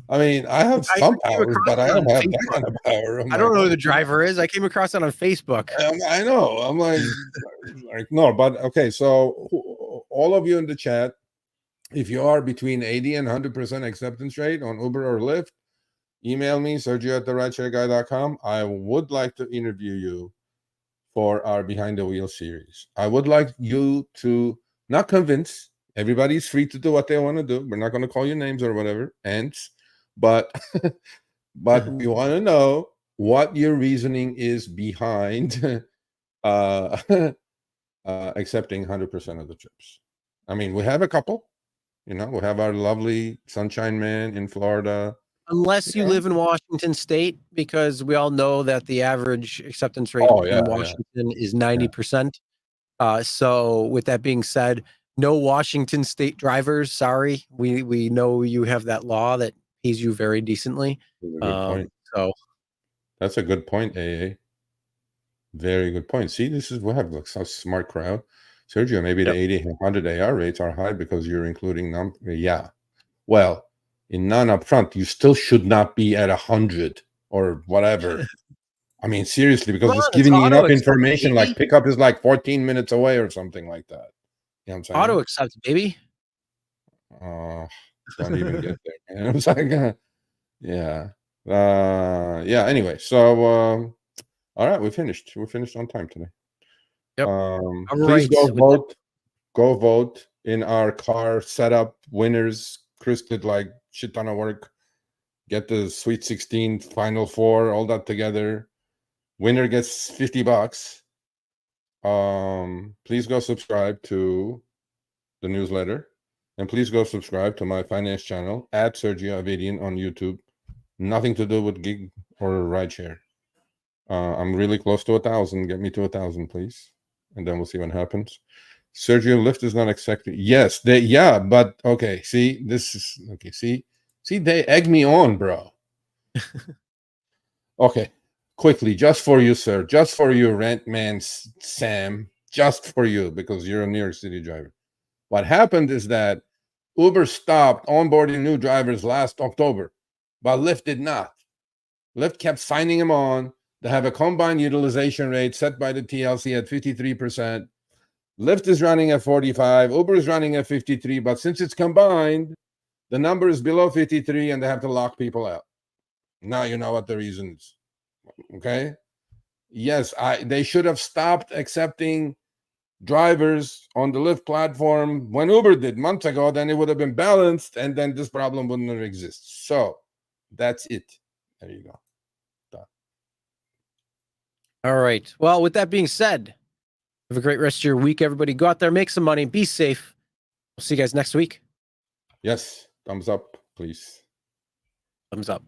I mean, I have I some came powers, across but I it don't on have that Facebook. kind of power. I'm I don't like, know who the driver is. I came across it on Facebook. I know. I'm like no, but okay. So all of you in the chat, if you are between 80 and 100% acceptance rate on Uber or Lyft, email me, Sergio@therideshareguy.com. I would like to interview you for our Behind the Wheel series. I would like you to not convince. Everybody's free to do what they want to do. We're not going to call you names or whatever, ants, but but we want to know what your reasoning is behind accepting 100% of the trips. I mean, we have a couple. You know, we have our lovely Sunshine Man in Florida. Unless you Yeah. live in Washington State, because we all know that the average acceptance rate in Washington is 90%. So with that being said, no Washington State drivers. Sorry, we know you have that law that pays you very decently. That's a good point. So that's a good point, AA. Very good point. See, this is we have like such smart crowd. Sergio, maybe the 80, 100 AR rates are high because you're including them. Yeah. Well, in non-upfront, you still should not be at 100 or whatever. I mean, seriously, because it's giving you enough information. Like pickup is like 14 minutes away or something like that. You know what I'm saying? Auto accept, baby. Don't even get there, man. It's like, yeah. Anyway, so all right, we finished. We finished on time today. Yep. Please go vote. Go vote in our car setup winners. Chris did like shit ton of work. Get the Sweet 16 Final Four, all that together. Winner gets $50. Please go subscribe to the newsletter, and please go subscribe to my finance channel at Sergio Avedian on YouTube. Nothing to do with gig or rideshare. I'm really close to 1,000. Get me to 1,000, please, and then we'll see what happens. Sergio, Lyft is not accepted. Yes, but okay. See, this is okay. See, they egg me on, bro. Okay, quickly, just for you, sir, just for you, rent man Sam, just for you, because you're a New York City driver. What happened is that Uber stopped onboarding new drivers last October, but Lyft did not. Lyft kept signing them on. They have a combined utilization rate set by the TLC at 53%. Lyft is running at 45. Uber is running at 53. But since it's combined, the number is below 53, and they have to lock people out. Now you know what the reason is. Okay? Yes, they should have stopped accepting drivers on the Lyft platform when Uber did months ago. Then it would have been balanced, and then this problem wouldn't have existed. So that's it. There you go. Done. All right. Well, with that being said, have a great rest of your week, everybody. Go out there, make some money, be safe. We'll see you guys next week. Yes. Thumbs up, please. Thumbs up.